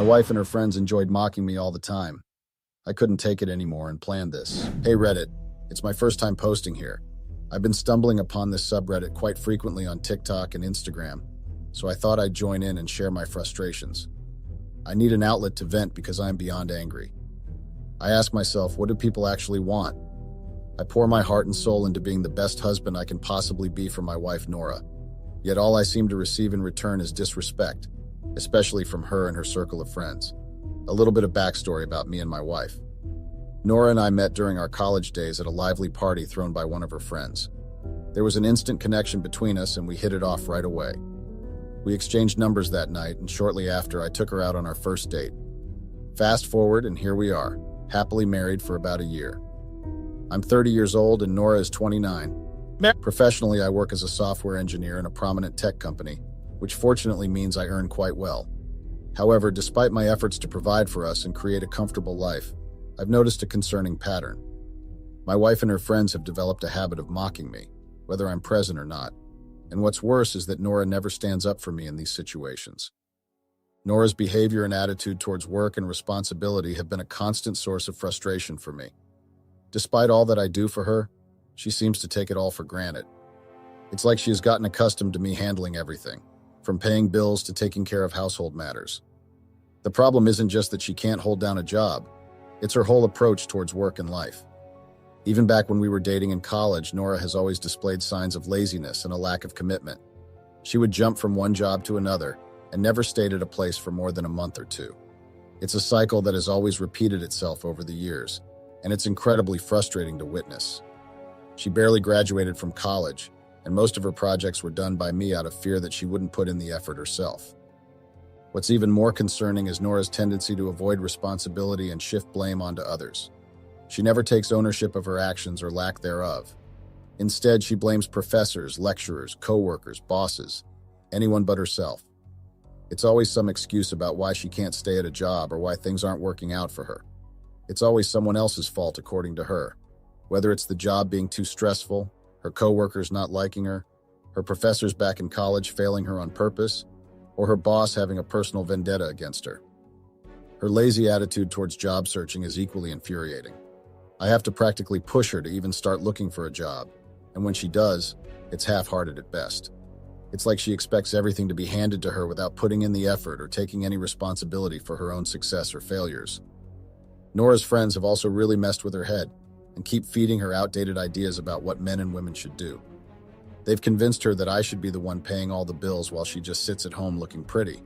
wife and her friends enjoyed mocking me all the time. I couldn't take it anymore and planned this. Hey Reddit, it's my first time posting here. I've been stumbling upon this subreddit quite frequently on TikTok and Instagram, so I thought I'd join in and share my frustrations. I need an outlet to vent because I am beyond angry. I ask myself, what do people actually want? I pour my heart and soul into being the best husband I can possibly be for my wife Nora, yet all I seem to receive in return is disrespect, especially from her and her circle of friends. A little bit of backstory about me and my wife. Nora and I met during our college days at a lively party thrown by one of her friends. There was an instant connection between us and we hit it off right away. We exchanged numbers that night, and shortly after I took her out on our first date. Fast forward and here we are, happily married for about a year. I'm 30 years old and Nora is 29. Professionally, I work as a software engineer in a prominent tech company, which fortunately means I earn quite well. However, despite my efforts to provide for us and create a comfortable life, I've noticed a concerning pattern. My wife and her friends have developed a habit of mocking me, whether I'm present or not. And what's worse is that Nora never stands up for me in these situations. Nora's behavior and attitude towards work and responsibility have been a constant source of frustration for me. Despite all that I do for her, she seems to take it all for granted. It's like she has gotten accustomed to me handling everything, from paying bills to taking care of household matters. The problem isn't just that she can't hold down a job, it's her whole approach towards work and life. Even back when we were dating in college, Nora has always displayed signs of laziness and a lack of commitment. She would jump from one job to another and never stayed at a place for more than a month or two. It's a cycle that has always repeated itself over the years, and it's incredibly frustrating to witness. She barely graduated from college, and most of her projects were done by me out of fear that she wouldn't put in the effort herself. What's even more concerning is Nora's tendency to avoid responsibility and shift blame onto others. She never takes ownership of her actions or lack thereof. Instead, she blames professors, lecturers, co-workers, bosses, anyone but herself. It's always some excuse about why she can't stay at a job or why things aren't working out for her. It's always someone else's fault according to her, whether it's the job being too stressful, her co-workers not liking her, her professors back in college failing her on purpose, or her boss having a personal vendetta against her. Her lazy attitude towards job searching is equally infuriating. I have to practically push her to even start looking for a job, and when she does, it's half-hearted at best. It's like she expects everything to be handed to her without putting in the effort or taking any responsibility for her own success or failures. Nora's friends have also really messed with her head and keep feeding her outdated ideas about what men and women should do. They've convinced her that I should be the one paying all the bills while she just sits at home looking pretty.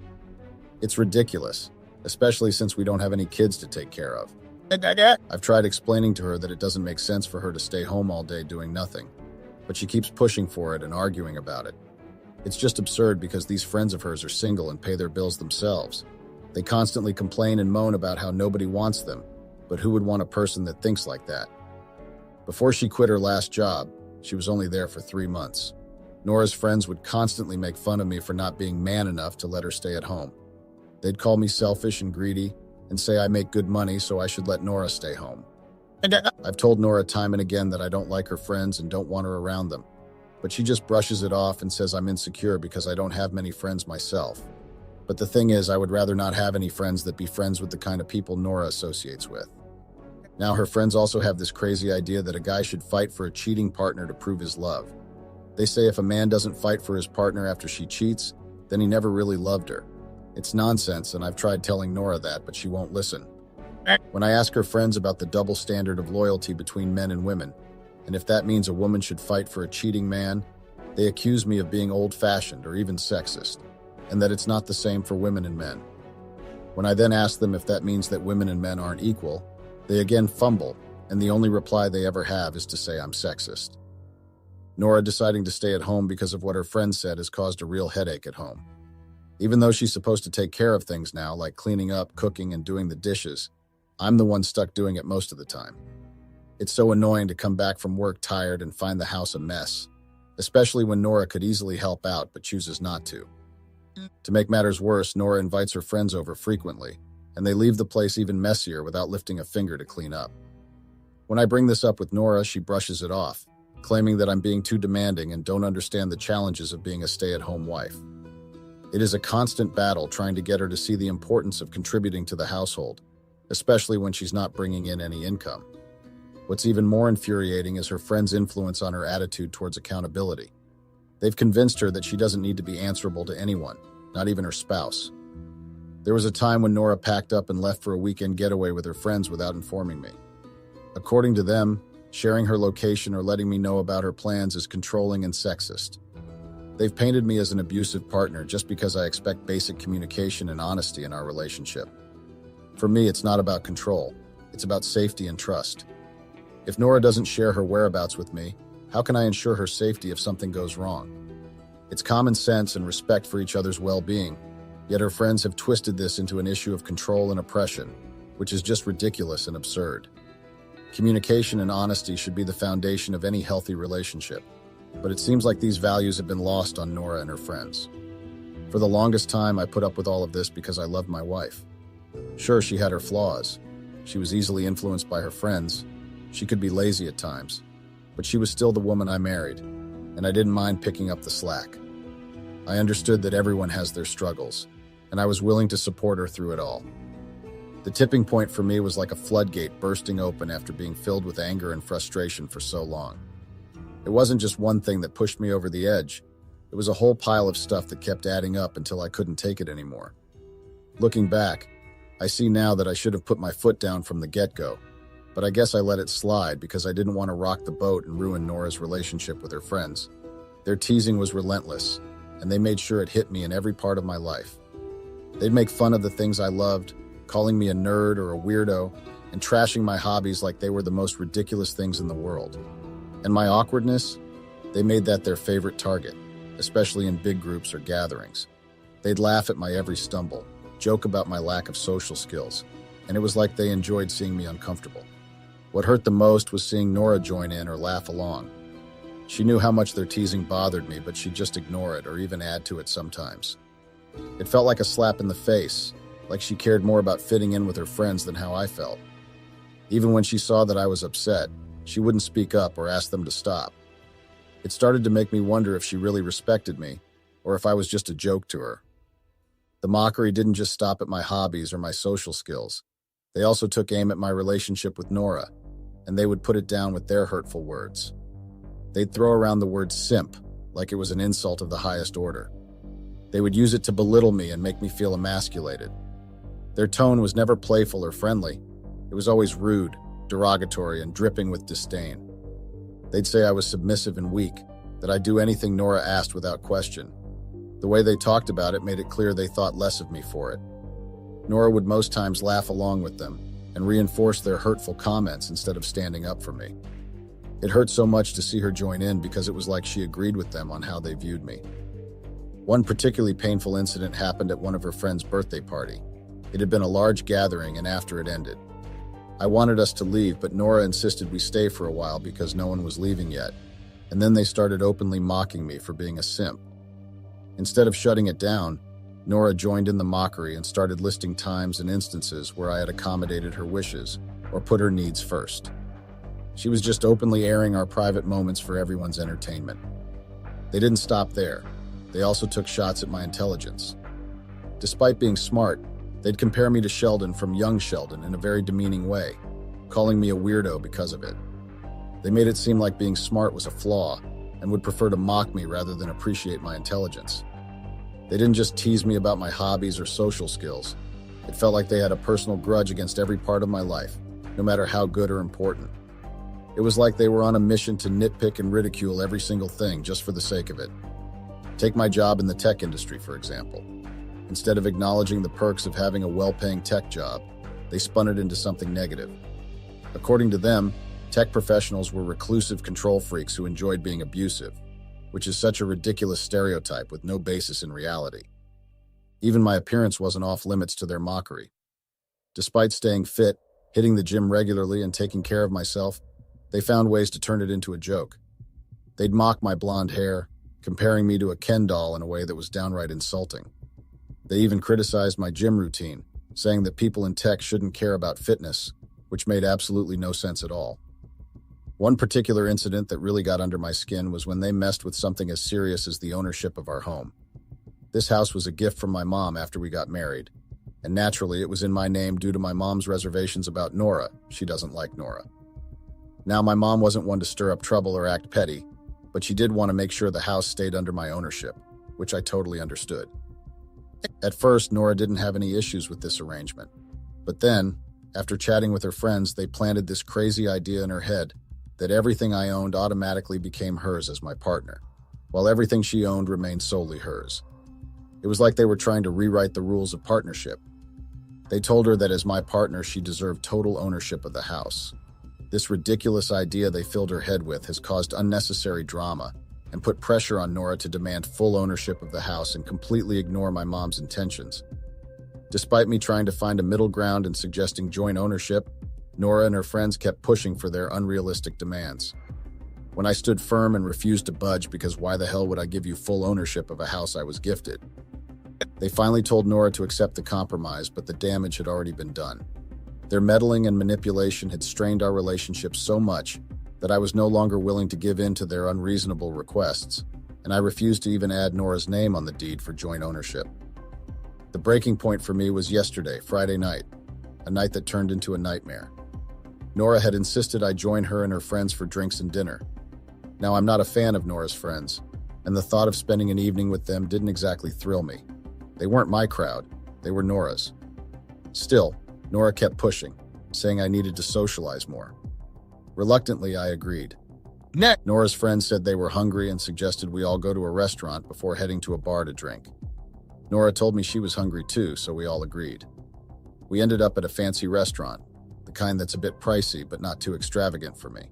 It's ridiculous, especially since we don't have any kids to take care of. I've tried explaining to her that it doesn't make sense for her to stay home all day doing nothing, but she keeps pushing for it and arguing about it. It's just absurd because these friends of hers are single and pay their bills themselves. They constantly complain and moan about how nobody wants them, but who would want a person that thinks like that? Before she quit her last job, she was only there for 3 months. Nora's friends would constantly make fun of me for not being man enough to let her stay at home. They'd call me selfish and greedy and say I make good money so I should let Nora stay home. I've told Nora time and again that I don't like her friends and don't want her around them, but she just brushes it off and says I'm insecure because I don't have many friends myself. But the thing is, I would rather not have any friends that be friends with the kind of people Nora associates with. Now her friends also have this crazy idea that a guy should fight for a cheating partner to prove his love. They say if a man doesn't fight for his partner after she cheats, then he never really loved her. It's nonsense, and I've tried telling Nora that, but she won't listen. When I ask her friends about the double standard of loyalty between men and women, and if that means a woman should fight for a cheating man, they accuse me of being old-fashioned or even sexist, and that it's not the same for women and men. When I then ask them if that means that women and men aren't equal, they again fumble, and the only reply they ever have is to say I'm sexist. Nora deciding to stay at home because of what her friend said has caused a real headache at home. Even though she's supposed to take care of things now, like cleaning up, cooking, and doing the dishes, I'm the one stuck doing it most of the time. It's so annoying to come back from work tired and find the house a mess, especially when Nora could easily help out but chooses not to. To make matters worse, Nora invites her friends over frequently, and they leave the place even messier without lifting a finger to clean up. When I bring this up with Nora, she brushes it off, claiming that I'm being too demanding and don't understand the challenges of being a stay-at-home wife. It is a constant battle trying to get her to see the importance of contributing to the household, especially when she's not bringing in any income. What's even more infuriating is her friends' influence on her attitude towards accountability. They've convinced her that she doesn't need to be answerable to anyone, not even her spouse. There was a time when Nora packed up and left for a weekend getaway with her friends without informing me. According to them, sharing her location or letting me know about her plans is controlling and sexist. They've painted me as an abusive partner just because I expect basic communication and honesty in our relationship. For me, it's not about control. It's about safety and trust. If Nora doesn't share her whereabouts with me, how can I ensure her safety if something goes wrong? It's common sense and respect for each other's well-being, yet her friends have twisted this into an issue of control and oppression, which is just ridiculous and absurd. Communication and honesty should be the foundation of any healthy relationship, but it seems like these values have been lost on Nora and her friends. For the longest time, I put up with all of this because I loved my wife. Sure, she had her flaws. She was easily influenced by her friends. She could be lazy at times, but she was still the woman I married, and I didn't mind picking up the slack. I understood that everyone has their struggles, and I was willing to support her through it all. The tipping point for me was like a floodgate bursting open after being filled with anger and frustration for so long. It wasn't just one thing that pushed me over the edge. It was a whole pile of stuff that kept adding up until I couldn't take it anymore. Looking back, I see now that I should have put my foot down from the get-go, but I guess I let it slide because I didn't want to rock the boat and ruin Nora's relationship with her friends. Their teasing was relentless, and they made sure it hit me in every part of my life. They'd make fun of the things I loved, calling me a nerd or a weirdo, and trashing my hobbies like they were the most ridiculous things in the world. And my awkwardness? They made that their favorite target, especially in big groups or gatherings. They'd laugh at my every stumble, joke about my lack of social skills, and it was like they enjoyed seeing me uncomfortable. What hurt the most was seeing Nora join in or laugh along. She knew how much their teasing bothered me, but she'd just ignore it or even add to it sometimes. It felt like a slap in the face, like she cared more about fitting in with her friends than how I felt. Even when she saw that I was upset, she wouldn't speak up or ask them to stop. It started to make me wonder if she really respected me, or if I was just a joke to her. The mockery didn't just stop at my hobbies or my social skills. They also took aim at my relationship with Nora, and they would put it down with their hurtful words. They'd throw around the word simp, like it was an insult of the highest order. They would use it to belittle me and make me feel emasculated. Their tone was never playful or friendly. It was always rude, derogatory, and dripping with disdain. They'd say I was submissive and weak, that I'd do anything Nora asked without question. The way they talked about it made it clear they thought less of me for it. Nora would most times laugh along with them and reinforce their hurtful comments instead of standing up for me. It hurt so much to see her join in because it was like she agreed with them on how they viewed me. One particularly painful incident happened at one of her friend's birthday party. It had been a large gathering, and after it ended, I wanted us to leave, but Nora insisted we stay for a while because no one was leaving yet, and then they started openly mocking me for being a simp. Instead of shutting it down, Nora joined in the mockery and started listing times and instances where I had accommodated her wishes or put her needs first. She was just openly airing our private moments for everyone's entertainment. They didn't stop there. They also took shots at my intelligence. Despite being smart, they'd compare me to Sheldon from Young Sheldon in a very demeaning way, calling me a weirdo because of it. They made it seem like being smart was a flaw and would prefer to mock me rather than appreciate my intelligence. They didn't just tease me about my hobbies or social skills. It felt like they had a personal grudge against every part of my life, no matter how good or important. It was like they were on a mission to nitpick and ridicule every single thing just for the sake of it. Take my job in the tech industry, for example. Instead of acknowledging the perks of having a well-paying tech job, they spun it into something negative. According to them, tech professionals were reclusive control freaks who enjoyed being abusive, which is such a ridiculous stereotype with no basis in reality. Even my appearance wasn't off limits to their mockery. Despite staying fit, hitting the gym regularly, and taking care of myself, they found ways to turn it into a joke. They'd mock my blonde hair, comparing me to a Ken doll in a way that was downright insulting. They even criticized my gym routine, saying that people in tech shouldn't care about fitness, which made absolutely no sense at all. One particular incident that really got under my skin was when they messed with something as serious as the ownership of our home. This house was a gift from my mom after we got married, and naturally it was in my name due to my mom's reservations about Nora. She doesn't like Nora. Now, my mom wasn't one to stir up trouble or act petty, but she did want to make sure the house stayed under my ownership, which I totally understood. At first, Nora didn't have any issues with this arrangement, but then, after chatting with her friends, they planted this crazy idea in her head that everything I owned automatically became hers as my partner, while everything she owned remained solely hers. It was like they were trying to rewrite the rules of partnership. They told her that as my partner, she deserved total ownership of the house. This ridiculous idea they filled her head with has caused unnecessary drama and put pressure on Nora to demand full ownership of the house and completely ignore my mom's intentions. Despite me trying to find a middle ground and suggesting joint ownership, Nora and her friends kept pushing for their unrealistic demands. When I stood firm and refused to budge because why the hell would I give you full ownership of a house I was gifted? They finally told Nora to accept the compromise, but the damage had already been done. Their meddling and manipulation had strained our relationship so much that I was no longer willing to give in to their unreasonable requests, and I refused to even add Nora's name on the deed for joint ownership. The breaking point for me was yesterday, Friday night, a night that turned into a nightmare. Nora had insisted I join her and her friends for drinks and dinner. Now, I'm not a fan of Nora's friends, and the thought of spending an evening with them didn't exactly thrill me. They weren't my crowd, they were Nora's. Still, Nora kept pushing, saying I needed to socialize more. Reluctantly, I agreed. Nora's friends said they were hungry and suggested we all go to a restaurant before heading to a bar to drink. Nora told me she was hungry too, so we all agreed. We ended up at a fancy restaurant, the kind that's a bit pricey but not too extravagant for me.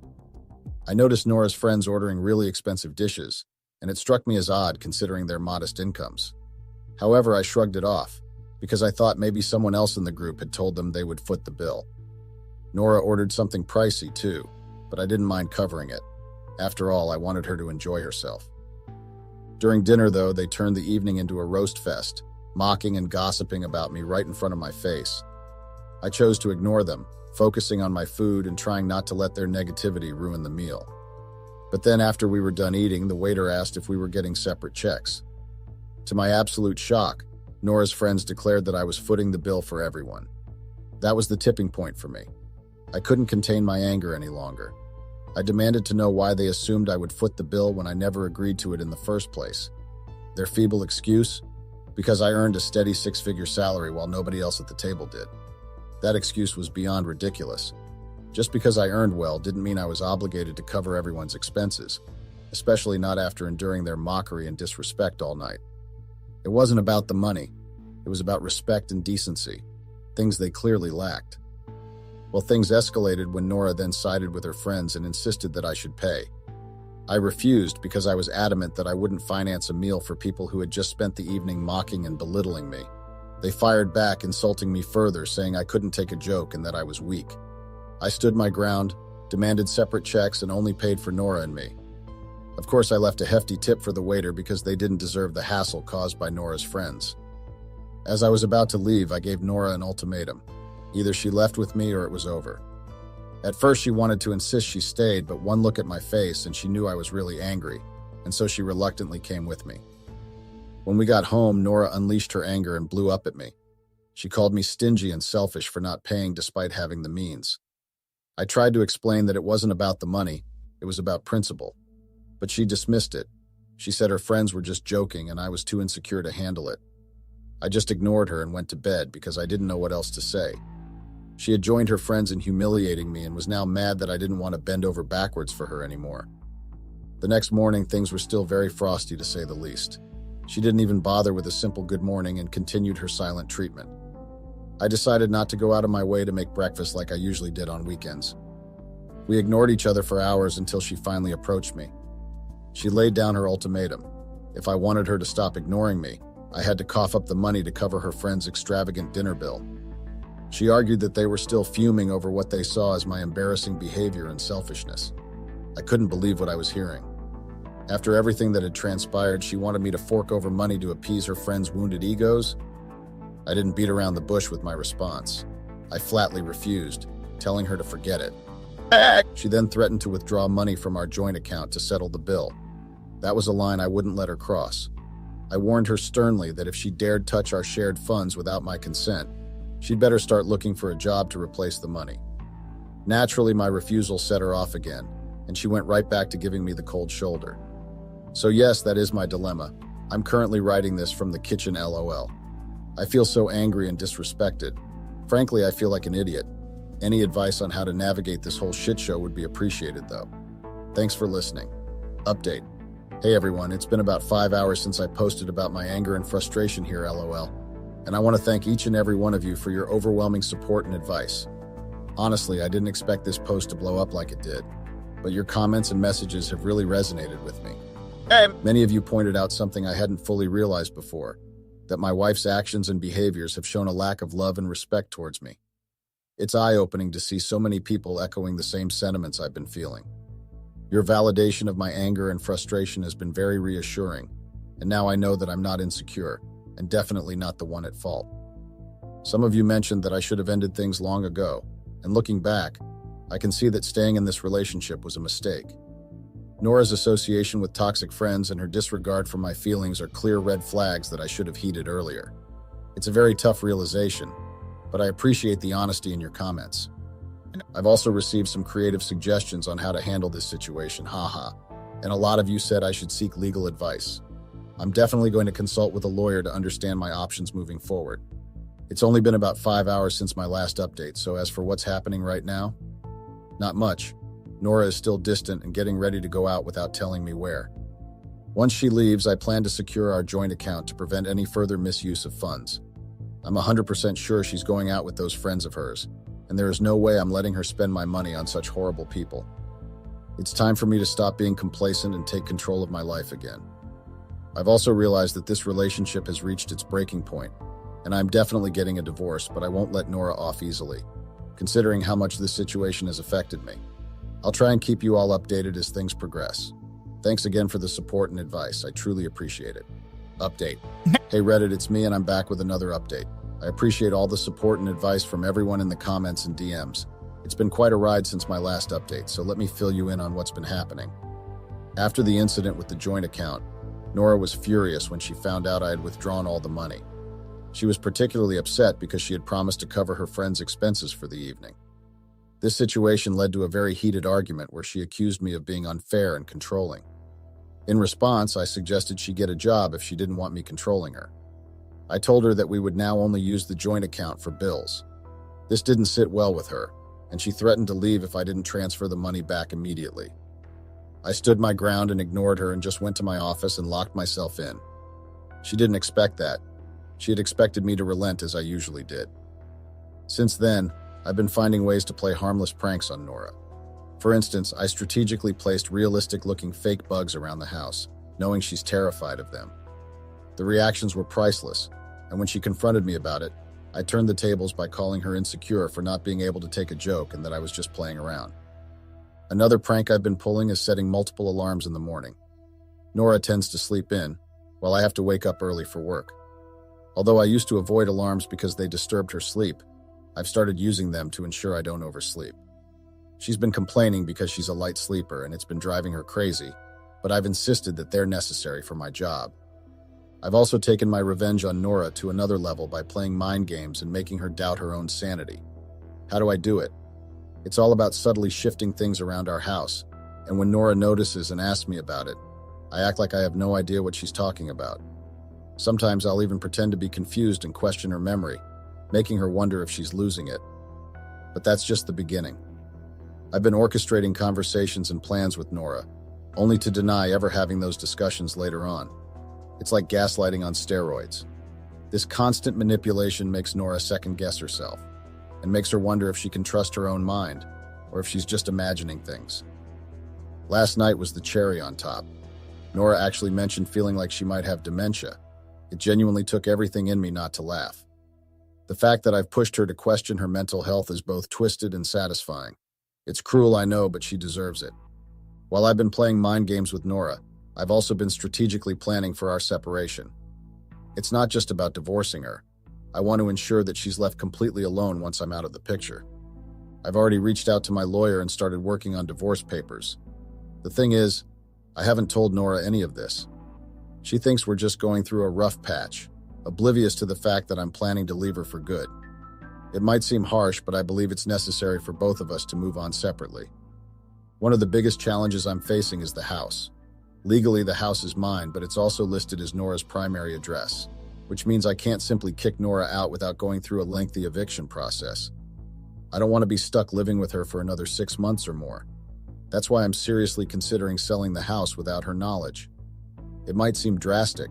I noticed Nora's friends ordering really expensive dishes, and it struck me as odd considering their modest incomes. However, I shrugged it off, because I thought maybe someone else in the group had told them they would foot the bill. Nora ordered something pricey too, but I didn't mind covering it. After all, I wanted her to enjoy herself. During dinner, though, they turned the evening into a roast fest, mocking and gossiping about me right in front of my face. I chose to ignore them, focusing on my food and trying not to let their negativity ruin the meal. But then after we were done eating, the waiter asked if we were getting separate checks. To my absolute shock, Nora's friends declared that I was footing the bill for everyone. That was the tipping point for me. I couldn't contain my anger any longer. I demanded to know why they assumed I would foot the bill when I never agreed to it in the first place. Their feeble excuse? Because I earned a steady six-figure salary while nobody else at the table did. That excuse was beyond ridiculous. Just because I earned well didn't mean I was obligated to cover everyone's expenses, especially not after enduring their mockery and disrespect all night. It wasn't about the money. It was about respect and decency, things they clearly lacked. Well, things escalated when Nora then sided with her friends and insisted that I should pay. I refused because I was adamant that I wouldn't finance a meal for people who had just spent the evening mocking and belittling me. They fired back, insulting me further, saying I couldn't take a joke and that I was weak. I stood my ground, demanded separate checks, and only paid for Nora and me. Of course, I left a hefty tip for the waiter because they didn't deserve the hassle caused by Nora's friends. As I was about to leave, I gave Nora an ultimatum. Either she left with me or it was over. At first, she wanted to insist she stayed, but one look at my face and she knew I was really angry, and so she reluctantly came with me. When we got home, Nora unleashed her anger and blew up at me. She called me stingy and selfish for not paying despite having the means. I tried to explain that it wasn't about the money, it was about principle. But she dismissed it. She said her friends were just joking and I was too insecure to handle it. I just ignored her and went to bed because I didn't know what else to say. She had joined her friends in humiliating me and was now mad that I didn't want to bend over backwards for her anymore. The next morning, things were still very frosty to say the least. She didn't even bother with a simple good morning and continued her silent treatment. I decided not to go out of my way to make breakfast like I usually did on weekends. We ignored each other for hours until she finally approached me. She laid down her ultimatum. If I wanted her to stop ignoring me, I had to cough up the money to cover her friend's extravagant dinner bill. She argued that they were still fuming over what they saw as my embarrassing behavior and selfishness. I couldn't believe what I was hearing. After everything that had transpired, she wanted me to fork over money to appease her friends' wounded egos. I didn't beat around the bush with my response. I flatly refused, telling her to forget it. She then threatened to withdraw money from our joint account to settle the bill. That was a line I wouldn't let her cross. I warned her sternly that if she dared touch our shared funds without my consent, she'd better start looking for a job to replace the money. Naturally, my refusal set her off again, and she went right back to giving me the cold shoulder. So yes, that is my dilemma. I'm currently writing this from the kitchen, LOL. I feel so angry and disrespected. Frankly, I feel like an idiot. Any advice on how to navigate this whole shit show would be appreciated, though. Thanks for listening. Update. Hey everyone, it's been about 5 hours since I posted about my anger and frustration here, LOL. And I want to thank each and every one of you for your overwhelming support and advice. Honestly, I didn't expect this post to blow up like it did, but your comments and messages have really resonated with me. Many of you pointed out something I hadn't fully realized before, that my wife's actions and behaviors have shown a lack of love and respect towards me. It's eye-opening to see so many people echoing the same sentiments I've been feeling. Your validation of my anger and frustration has been very reassuring, and now I know that I'm not insecure, and definitely not the one at fault. Some of you mentioned that I should have ended things long ago, and looking back, I can see that staying in this relationship was a mistake. Nora's association with toxic friends and her disregard for my feelings are clear red flags that I should have heeded earlier. It's a very tough realization, but I appreciate the honesty in your comments. I've also received some creative suggestions on how to handle this situation, haha, and a lot of you said I should seek legal advice. I'm definitely going to consult with a lawyer to understand my options moving forward. It's only been about 5 hours since my last update, so as for what's happening right now, not much. Nora is still distant and getting ready to go out without telling me where. Once she leaves, I plan to secure our joint account to prevent any further misuse of funds. I'm 100% sure she's going out with those friends of hers, and there is no way I'm letting her spend my money on such horrible people. It's time for me to stop being complacent and take control of my life again. I've also realized that this relationship has reached its breaking point, and I'm definitely getting a divorce, but I won't let Nora off easily, considering how much this situation has affected me. I'll try and keep you all updated as things progress. Thanks again for the support and advice. I truly appreciate it. Update. Hey Reddit, it's me and I'm back with another update. I appreciate all the support and advice from everyone in the comments and DMs. It's been quite a ride since my last update, so let me fill you in on what's been happening. After the incident with the joint account, Nora was furious when she found out I had withdrawn all the money. She was particularly upset because she had promised to cover her friend's expenses for the evening. This situation led to a very heated argument where she accused me of being unfair and controlling. In response, I suggested she get a job if she didn't want me controlling her. I told her that we would now only use the joint account for bills. This didn't sit well with her, and she threatened to leave if I didn't transfer the money back immediately. I stood my ground and ignored her and just went to my office and locked myself in. She didn't expect that. She had expected me to relent as I usually did. Since then, I've been finding ways to play harmless pranks on Nora. For instance, I strategically placed realistic-looking fake bugs around the house, knowing she's terrified of them. The reactions were priceless, and when she confronted me about it, I turned the tables by calling her insecure for not being able to take a joke and that I was just playing around. Another prank I've been pulling is setting multiple alarms in the morning. Nora tends to sleep in, while I have to wake up early for work. Although I used to avoid alarms because they disturbed her sleep, I've started using them to ensure I don't oversleep. She's been complaining because she's a light sleeper and it's been driving her crazy, but I've insisted that they're necessary for my job. I've also taken my revenge on Nora to another level by playing mind games and making her doubt her own sanity. How do I do it? It's all about subtly shifting things around our house, and when Nora notices and asks me about it, I act like I have no idea what she's talking about. Sometimes I'll even pretend to be confused and question her memory, making her wonder if she's losing it. But that's just the beginning. I've been orchestrating conversations and plans with Nora, only to deny ever having those discussions later on. It's like gaslighting on steroids. This constant manipulation makes Nora second-guess herself, and makes her wonder if she can trust her own mind, or if she's just imagining things. Last night was the cherry on top. Nora actually mentioned feeling like she might have dementia. It genuinely took everything in me not to laugh. The fact that I've pushed her to question her mental health is both twisted and satisfying. It's cruel, I know, but she deserves it. While I've been playing mind games with Nora, I've also been strategically planning for our separation. It's not just about divorcing her. I want to ensure that she's left completely alone once I'm out of the picture. I've already reached out to my lawyer and started working on divorce papers. The thing is, I haven't told Nora any of this. She thinks we're just going through a rough patch, oblivious to the fact that I'm planning to leave her for good. It might seem harsh, but I believe it's necessary for both of us to move on separately. One of the biggest challenges I'm facing is the house. Legally, the house is mine, but it's also listed as Nora's primary address, which means I can't simply kick Nora out without going through a lengthy eviction process. I don't want to be stuck living with her for another 6 months or more. That's why I'm seriously considering selling the house without her knowledge. It might seem drastic,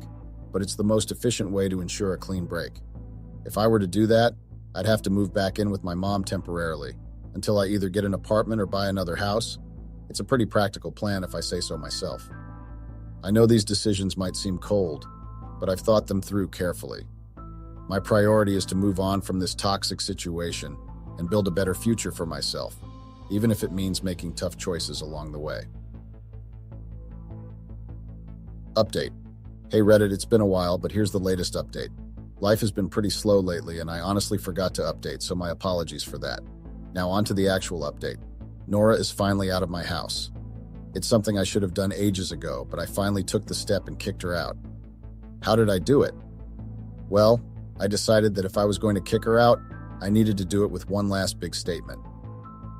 but it's the most efficient way to ensure a clean break. If I were to do that, I'd have to move back in with my mom temporarily, until I either get an apartment or buy another house. It's a pretty practical plan if I say so myself. I know these decisions might seem cold, but I've thought them through carefully. My priority is to move on from this toxic situation and build a better future for myself, even if it means making tough choices along the way. Update. Hey Reddit, it's been a while, but here's the latest update. Life has been pretty slow lately, and I honestly forgot to update, so my apologies for that. Now on to the actual update. Nora is finally out of my house. It's something I should have done ages ago, but I finally took the step and kicked her out. How did I do it? Well, I decided that if I was going to kick her out, I needed to do it with one last big statement.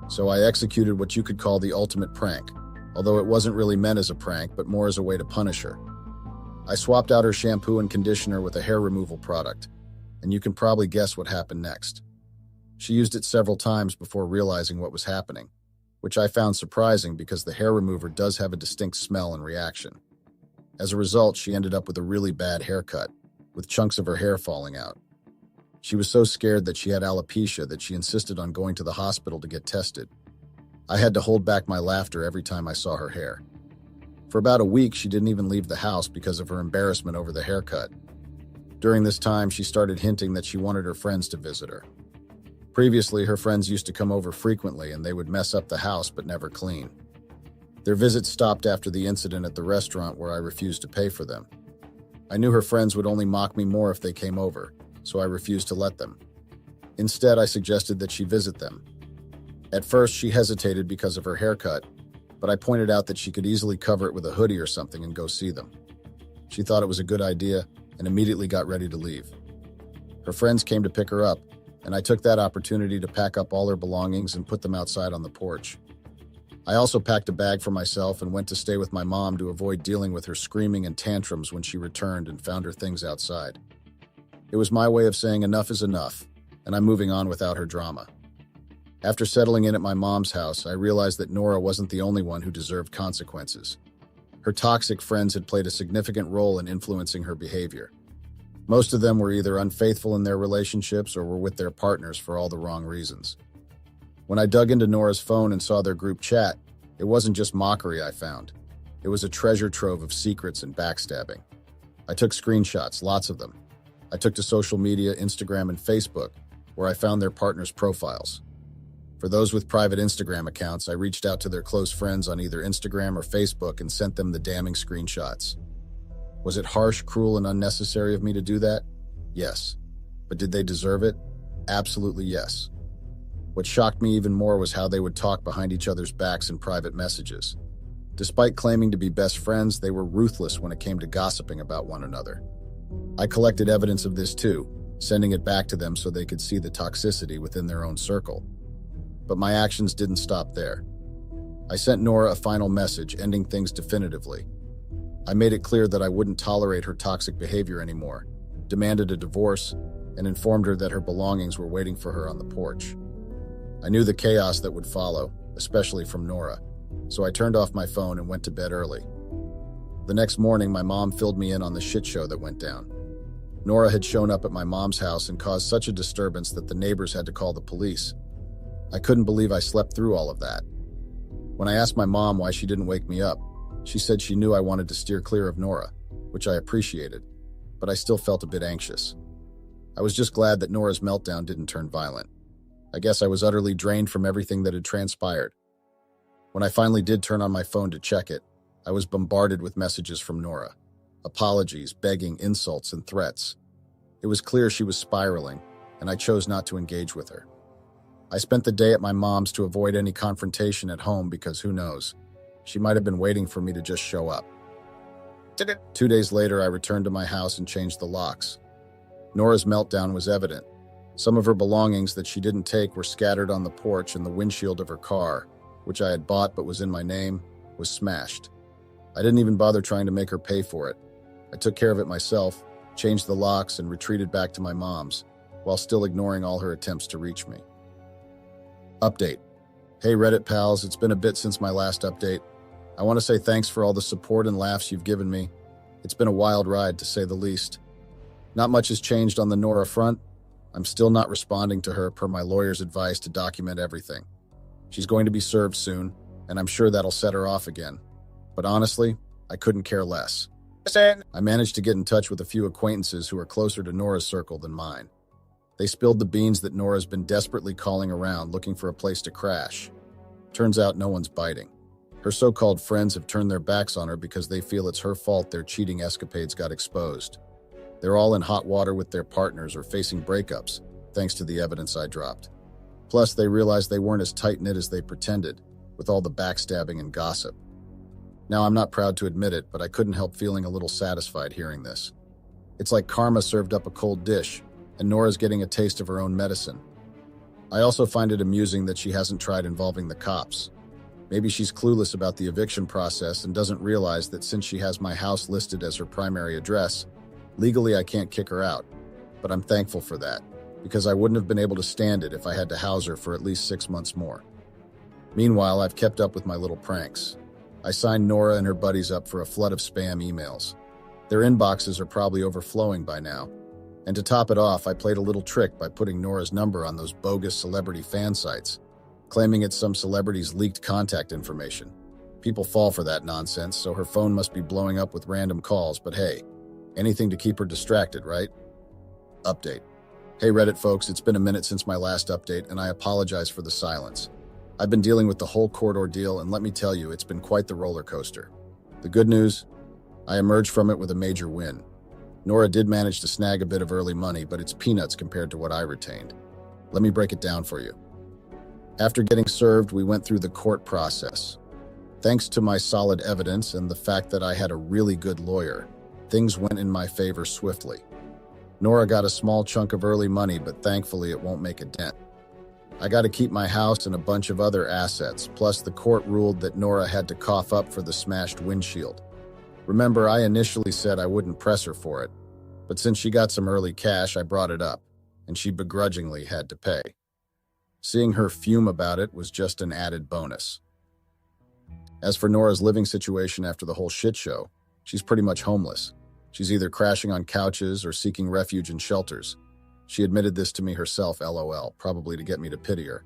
So I executed what you could call the ultimate prank, although it wasn't really meant as a prank, but more as a way to punish her. I swapped out her shampoo and conditioner with a hair removal product, and you can probably guess what happened next. She used it several times before realizing what was happening, which I found surprising because the hair remover does have a distinct smell and reaction. As a result, she ended up with a really bad haircut, with chunks of her hair falling out. She was so scared that she had alopecia that she insisted on going to the hospital to get tested. I had to hold back my laughter every time I saw her hair. For about a week, she didn't even leave the house because of her embarrassment over the haircut. During this time, she started hinting that she wanted her friends to visit her. Previously, her friends used to come over frequently and they would mess up the house but never clean. Their visits stopped after the incident at the restaurant where I refused to pay for them. I knew her friends would only mock me more if they came over, so I refused to let them. Instead, I suggested that she visit them. At first, she hesitated because of her haircut, but I pointed out that she could easily cover it with a hoodie or something and go see them. She thought it was a good idea and immediately got ready to leave. Her friends came to pick her up, and I took that opportunity to pack up all her belongings and put them outside on the porch. I also packed a bag for myself and went to stay with my mom to avoid dealing with her screaming and tantrums when she returned and found her things outside. It was my way of saying enough is enough, and I'm moving on without her drama. After settling in at my mom's house, I realized that Nora wasn't the only one who deserved consequences. Her toxic friends had played a significant role in influencing her behavior. Most of them were either unfaithful in their relationships or were with their partners for all the wrong reasons. When I dug into Nora's phone and saw their group chat, it wasn't just mockery I found. It was a treasure trove of secrets and backstabbing. I took screenshots, lots of them. I took to social media, Instagram, and Facebook, where I found their partners' profiles. For those with private Instagram accounts, I reached out to their close friends on either Instagram or Facebook and sent them the damning screenshots. Was it harsh, cruel, and unnecessary of me to do that? Yes. But did they deserve it? Absolutely yes. What shocked me even more was how they would talk behind each other's backs in private messages. Despite claiming to be best friends, they were ruthless when it came to gossiping about one another. I collected evidence of this too, sending it back to them so they could see the toxicity within their own circle. But my actions didn't stop there. I sent Nora a final message, ending things definitively. I made it clear that I wouldn't tolerate her toxic behavior anymore, demanded a divorce, and informed her that her belongings were waiting for her on the porch. I knew the chaos that would follow, especially from Nora, so I turned off my phone and went to bed early. The next morning, my mom filled me in on the shit show that went down. Nora had shown up at my mom's house and caused such a disturbance that the neighbors had to call the police. I couldn't believe I slept through all of that. When I asked my mom why she didn't wake me up, she said she knew I wanted to steer clear of Nora, which I appreciated, but I still felt a bit anxious. I was just glad that Nora's meltdown didn't turn violent. I guess I was utterly drained from everything that had transpired. When I finally did turn on my phone to check it, I was bombarded with messages from Nora. Apologies, begging, insults, and threats. It was clear she was spiraling, and I chose not to engage with her. I spent the day at my mom's to avoid any confrontation at home because who knows, she might have been waiting for me to just show up. 2 days later, I returned to my house and changed the locks. Nora's meltdown was evident. Some of her belongings that she didn't take were scattered on the porch, and the windshield of her car, which I had bought but was in my name, was smashed. I didn't even bother trying to make her pay for it. I took care of it myself, changed the locks, and retreated back to my mom's, while still ignoring all her attempts to reach me. Update. Hey Reddit pals, it's been a bit since my last update. I want to say thanks for all the support and laughs you've given me. It's been a wild ride, to say the least. Not much has changed on the Nora front. I'm still not responding to her per my lawyer's advice to document everything. She's going to be served soon, and I'm sure that'll set her off again. But honestly, I couldn't care less. I managed to get in touch with a few acquaintances who are closer to Nora's circle than mine. They spilled the beans that Nora's been desperately calling around looking for a place to crash. Turns out no one's biting. Her so-called friends have turned their backs on her because they feel it's her fault their cheating escapades got exposed. They're all in hot water with their partners or facing breakups, thanks to the evidence I dropped. Plus, they realized they weren't as tight-knit as they pretended, with all the backstabbing and gossip. Now, I'm not proud to admit it, but I couldn't help feeling a little satisfied hearing this. It's like karma served up a cold dish, and Nora's getting a taste of her own medicine. I also find it amusing that she hasn't tried involving the cops. Maybe she's clueless about the eviction process and doesn't realize that since she has my house listed as her primary address, legally I can't kick her out. But I'm thankful for that, because I wouldn't have been able to stand it if I had to house her for at least 6 months more. Meanwhile, I've kept up with my little pranks. I signed Nora and her buddies up for a flood of spam emails. Their inboxes are probably overflowing by now. And to top it off, I played a little trick by putting Nora's number on those bogus celebrity fan sites, claiming it's some celebrity's leaked contact information. People fall for that nonsense, so her phone must be blowing up with random calls, but hey, anything to keep her distracted, right? Update. Hey Reddit folks, it's been a minute since my last update, and I apologize for the silence. I've been dealing with the whole court ordeal, and let me tell you, it's been quite the roller coaster. The good news? I emerged from it with a major win. Nora did manage to snag a bit of early money, but it's peanuts compared to what I retained. Let me break it down for you. After getting served, we went through the court process. Thanks to my solid evidence and the fact that I had a really good lawyer, things went in my favor swiftly. Nora got a small chunk of early money, but thankfully it won't make a dent. I got to keep my house and a bunch of other assets, plus the court ruled that Nora had to cough up for the smashed windshield. Remember, I initially said I wouldn't press her for it, but since she got some early cash, I brought it up, and she begrudgingly had to pay. Seeing her fume about it was just an added bonus. As for Nora's living situation after the whole shit show, she's pretty much homeless. She's either crashing on couches or seeking refuge in shelters. She admitted this to me herself, LOL, probably to get me to pity her.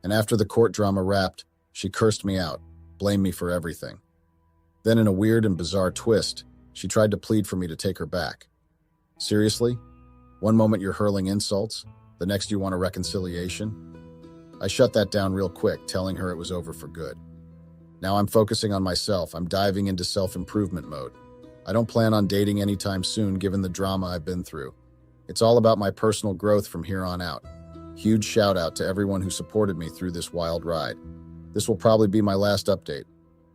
And after the court drama wrapped, she cursed me out, blamed me for everything. Then in a weird and bizarre twist, she tried to plead for me to take her back. Seriously? One moment you're hurling insults, the next you want a reconciliation? I shut that down real quick, telling her it was over for good. Now I'm focusing on myself. I'm diving into self-improvement mode. I don't plan on dating anytime soon given the drama I've been through. It's all about my personal growth from here on out. Huge shout out to everyone who supported me through this wild ride. This will probably be my last update.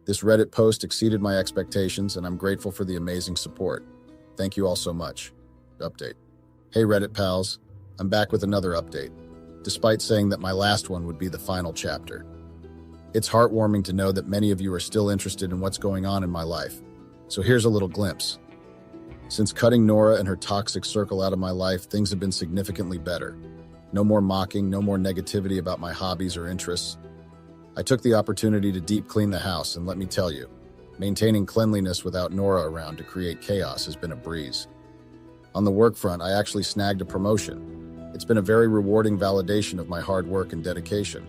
This Reddit post exceeded my expectations, and I'm grateful for the amazing support. Thank you all so much. Update. Hey Reddit pals, I'm back with another update, despite saying that my last one would be the final chapter. It's heartwarming to know that many of you are still interested in what's going on in my life. So here's a little glimpse. Since cutting Nora and her toxic circle out of my life, things have been significantly better. No more mocking, no more negativity about my hobbies or interests. I took the opportunity to deep clean the house, and let me tell you, maintaining cleanliness without Nora around to create chaos has been a breeze. On the work front, I actually snagged a promotion. It's been a very rewarding validation of my hard work and dedication.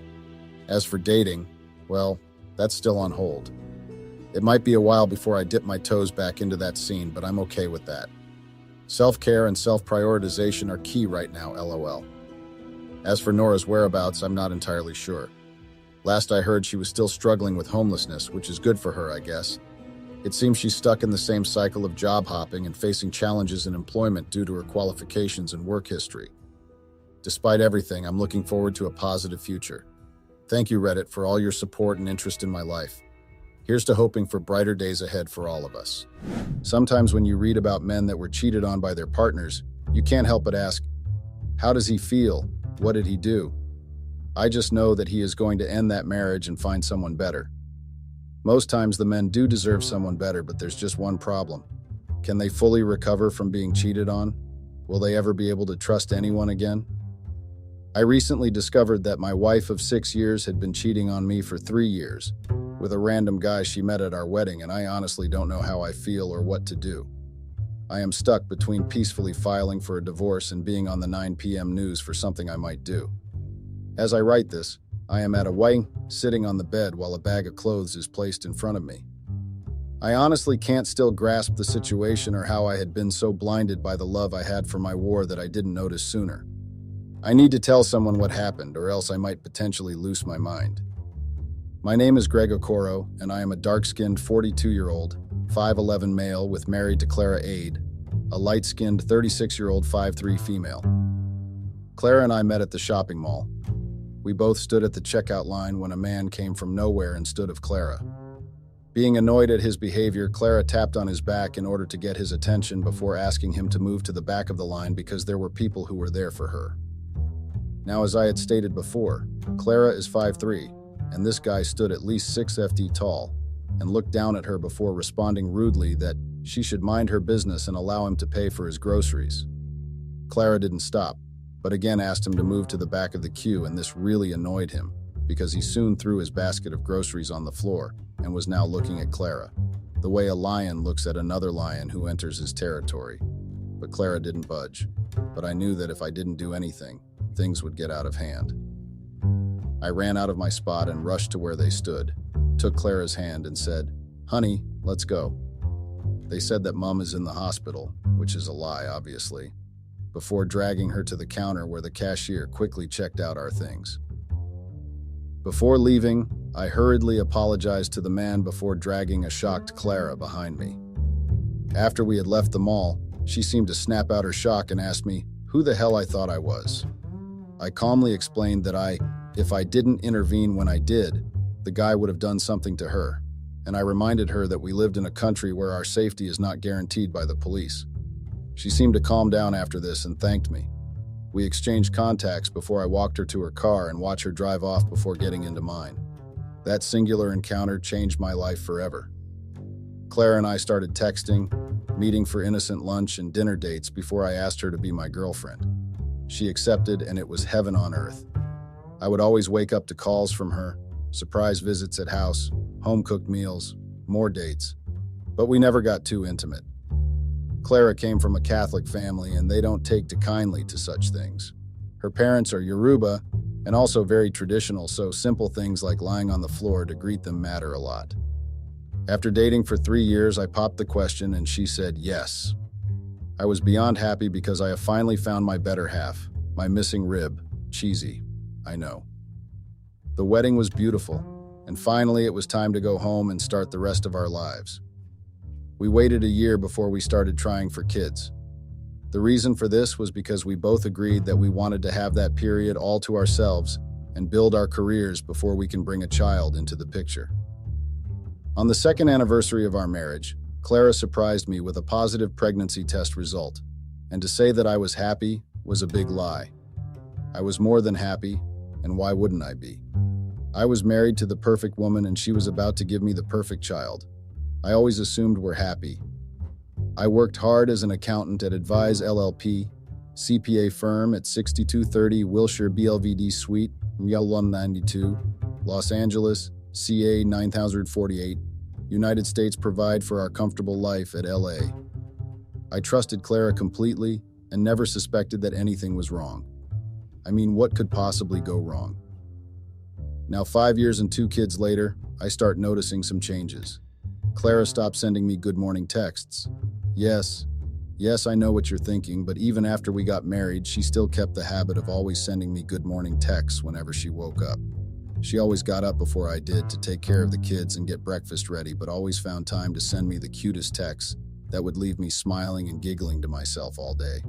As for dating, well, that's still on hold. It might be a while before I dip my toes back into that scene, but I'm okay with that. Self-care and self-prioritization are key right now, LOL. As for Nora's whereabouts, I'm not entirely sure. Last I heard, she was still struggling with homelessness, which is good for her, I guess. It seems she's stuck in the same cycle of job hopping and facing challenges in employment due to her qualifications and work history. Despite everything, I'm looking forward to a positive future. Thank you, Reddit, for all your support and interest in my life. Here's to hoping for brighter days ahead for all of us. Sometimes when you read about men that were cheated on by their partners, you can't help but ask, how does he feel? What did he do? I just know that he is going to end that marriage and find someone better. Most times the men do deserve someone better, but there's just one problem. Can they fully recover from being cheated on? Will they ever be able to trust anyone again? I recently discovered that my wife of 6 years had been cheating on me for 3 years with a random guy she met at our wedding, and I honestly don't know how I feel or what to do. I am stuck between peacefully filing for a divorce and being on the 9 p.m. news for something I might do. As I write this, I am at a wedding, sitting on the bed while a bag of clothes is placed in front of me. I honestly can't still grasp the situation or how I had been so blinded by the love I had for my war that I didn't notice sooner. I need to tell someone what happened, or else I might potentially lose my mind. My name is Greg Okoro, and I am a dark-skinned 42-year-old, 5'11" male with married to Clara Aide, a light-skinned 36-year-old 5'3" female. Clara and I met at the shopping mall. We both stood at the checkout line when a man came from nowhere and stood of Clara. Being annoyed at his behavior, Clara tapped on his back in order to get his attention before asking him to move to the back of the line because there were people who were there for her. Now, as I had stated before, Clara is 5'3", and this guy stood at least 6 ft tall and looked down at her before responding rudely that she should mind her business and allow him to pay for his groceries. Clara didn't stop, but again asked him to move to the back of the queue, and this really annoyed him because he soon threw his basket of groceries on the floor and was now looking at Clara, the way a lion looks at another lion who enters his territory. But Clara didn't budge, but I knew that if I didn't do anything, things would get out of hand. I ran out of my spot and rushed to where they stood, took Clara's hand and said, "Honey, let's go." They said that Mom is in the hospital, which is a lie, obviously, before dragging her to the counter where the cashier quickly checked out our things. Before leaving, I hurriedly apologized to the man before dragging a shocked Clara behind me. After we had left the mall, she seemed to snap out her shock and asked me who the hell I thought I was. I calmly explained that if I didn't intervene when I did, the guy would have done something to her, and I reminded her that we lived in a country where our safety is not guaranteed by the police. She seemed to calm down after this and thanked me. We exchanged contacts before I walked her to her car and watched her drive off before getting into mine. That singular encounter changed my life forever. Clara and I started texting, meeting for innocent lunch and dinner dates before I asked her to be my girlfriend. She accepted, and it was heaven on earth. I would always wake up to calls from her, surprise visits at house, home-cooked meals, more dates. But we never got too intimate. Clara came from a Catholic family, and they don't take kindly to such things. Her parents are Yoruba and also very traditional, so simple things like lying on the floor to greet them matter a lot. After dating for 3 years, I popped the question and she said yes. I was beyond happy because I have finally found my better half, my missing rib. Cheesy, I know. The wedding was beautiful, and finally it was time to go home and start the rest of our lives. We waited a year before we started trying for kids. The reason for this was because we both agreed that we wanted to have that period all to ourselves and build our careers before we can bring a child into the picture. On the 2nd anniversary of our marriage, Clara surprised me with a positive pregnancy test result, and to say that I was happy was a big lie. I was more than happy, and why wouldn't I be? I was married to the perfect woman, and she was about to give me the perfect child. I always assumed we're happy. I worked hard as an accountant at Advise LLP, CPA firm at 6230 Wilshire BLVD Suite, Real 192, Los Angeles, CA 9048, United States provide for our comfortable life at LA. I trusted Clara completely and never suspected that anything was wrong. I mean, what could possibly go wrong? Now 5 years and 2 kids later, I start noticing some changes. Clara stopped sending me good morning texts. Yes, I know what you're thinking, but even after we got married, she still kept the habit of always sending me good morning texts whenever she woke up. She always got up before I did to take care of the kids and get breakfast ready, but always found time to send me the cutest texts that would leave me smiling and giggling to myself all day.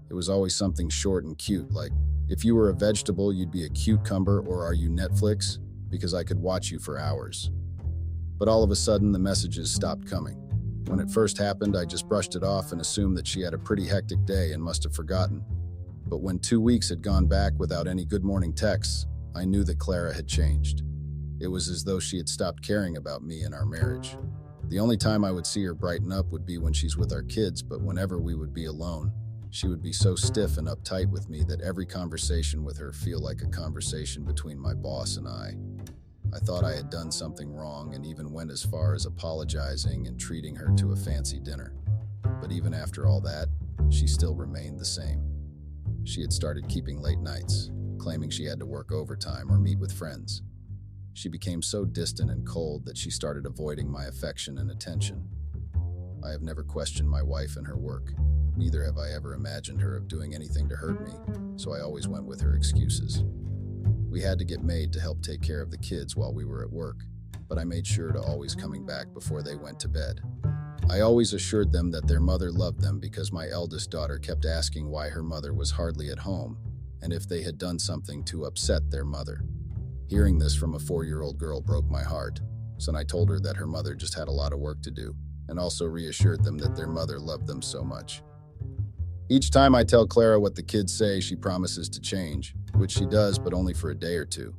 It was always something short and cute, like, if you were a vegetable, you'd be a cucumber, or are you Netflix? Because I could watch you for hours. But all of a sudden, the messages stopped coming. When it first happened, I just brushed it off and assumed that she had a pretty hectic day and must have forgotten. But when 2 weeks had gone back without any good morning texts, I knew that Clara had changed. It was as though she had stopped caring about me and our marriage. The only time I would see her brighten up would be when she's with our kids, but whenever we would be alone, she would be so stiff and uptight with me that every conversation with her felt like a conversation between my boss and I. I thought I had done something wrong and even went as far as apologizing and treating her to a fancy dinner. But even after all that, she still remained the same. She had started keeping late nights, claiming she had to work overtime or meet with friends. She became so distant and cold that she started avoiding my affection and attention. I have never questioned my wife and her work. Neither have I ever imagined her of doing anything to hurt me, so I always went with her excuses. We had to get maid to help take care of the kids while we were at work, but I made sure to always coming back before they went to bed. I always assured them that their mother loved them because my eldest daughter kept asking why her mother was hardly at home and if they had done something to upset their mother. Hearing this from a 4-year-old girl broke my heart, so I told her that her mother just had a lot of work to do and also reassured them that their mother loved them so much. Each time I tell Clara what the kids say, she promises to change, which she does, but only for a day or two.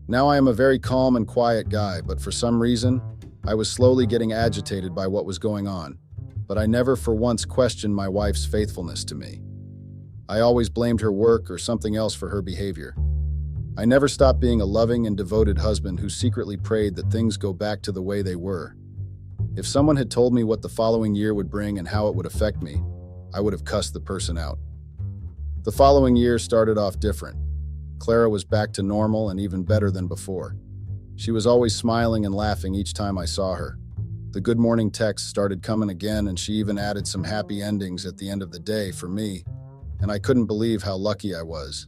Now I am a very calm and quiet guy, but for some reason, I was slowly getting agitated by what was going on, but I never for once questioned my wife's faithfulness to me. I always blamed her work or something else for her behavior. I never stopped being a loving and devoted husband who secretly prayed that things go back to the way they were. If someone had told me what the following year would bring and how it would affect me, I would have cussed the person out. The following year started off different. Clara was back to normal and even better than before. She was always smiling and laughing each time I saw her. The good morning texts started coming again, and she even added some happy endings at the end of the day for me, and I couldn't believe how lucky I was.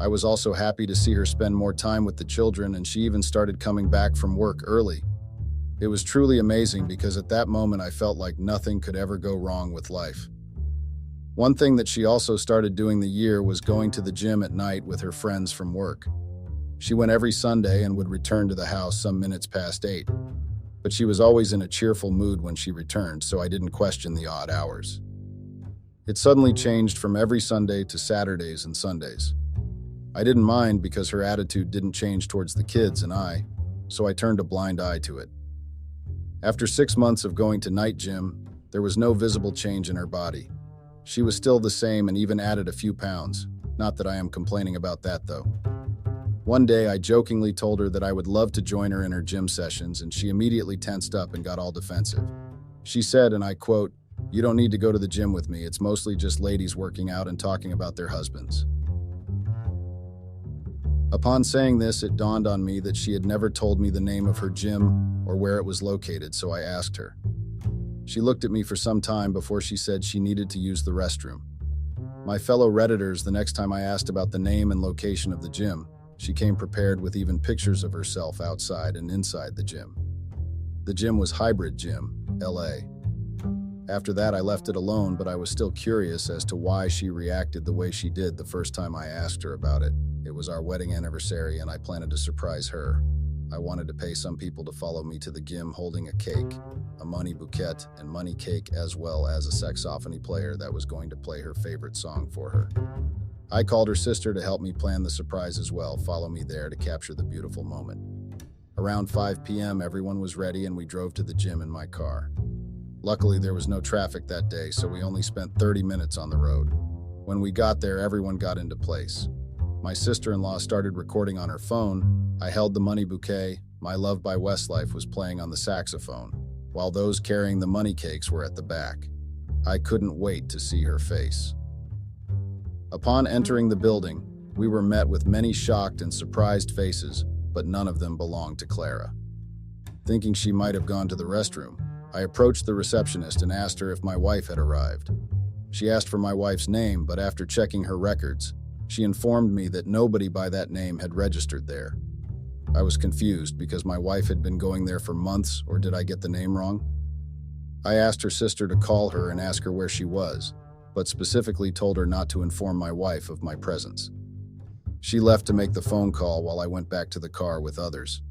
I was also happy to see her spend more time with the children, and she even started coming back from work early. It was truly amazing because at that moment I felt like nothing could ever go wrong with life. One thing that she also started doing the year was going to the gym at night with her friends from work. She went every Sunday and would return to the house some minutes past 8. But she was always in a cheerful mood when she returned, so I didn't question the odd hours. It suddenly changed from every Sunday to Saturdays and Sundays. I didn't mind because her attitude didn't change towards the kids and I, so I turned a blind eye to it. After 6 months of going to night gym, there was no visible change in her body. She was still the same and even added a few pounds. Not that I am complaining about that, though. One day, I jokingly told her that I would love to join her in her gym sessions, and she immediately tensed up and got all defensive. She said, and I quote, "You don't need to go to the gym with me. It's mostly just ladies working out and talking about their husbands." Upon saying this, it dawned on me that she had never told me the name of her gym or where it was located, so I asked her. She looked at me for some time before she said she needed to use the restroom. My fellow Redditors, the next time I asked about the name and location of the gym, she came prepared with even pictures of herself outside and inside the gym. The gym was Hybrid Gym, LA. After that, I left it alone, but I was still curious as to why she reacted the way she did the first time I asked her about it. It was our wedding anniversary, and I planned to surprise her. I wanted to pay some people to follow me to the gym holding a cake, a money bouquet, and money cake, as well as a saxophone player that was going to play her favorite song for her. I called her sister to help me plan the surprise as well, follow me there to capture the beautiful moment. Around 5 p.m., everyone was ready and we drove to the gym in my car. Luckily, there was no traffic that day, so we only spent 30 minutes on the road. When we got there, everyone got into place. My sister-in-law started recording on her phone. I held the money bouquet. My Love by Westlife was playing on the saxophone, while those carrying the money cakes were at the back. I couldn't wait to see her face. Upon entering the building, we were met with many shocked and surprised faces, but none of them belonged to Clara. Thinking she might have gone to the restroom, I approached the receptionist and asked her if my wife had arrived. She asked for my wife's name, but after checking her records, she informed me that nobody by that name had registered there. I was confused because my wife had been going there for months, or did I get the name wrong? I asked her sister to call her and ask her where she was, but specifically told her not to inform my wife of my presence. She left to make the phone call while I went back to the car with others.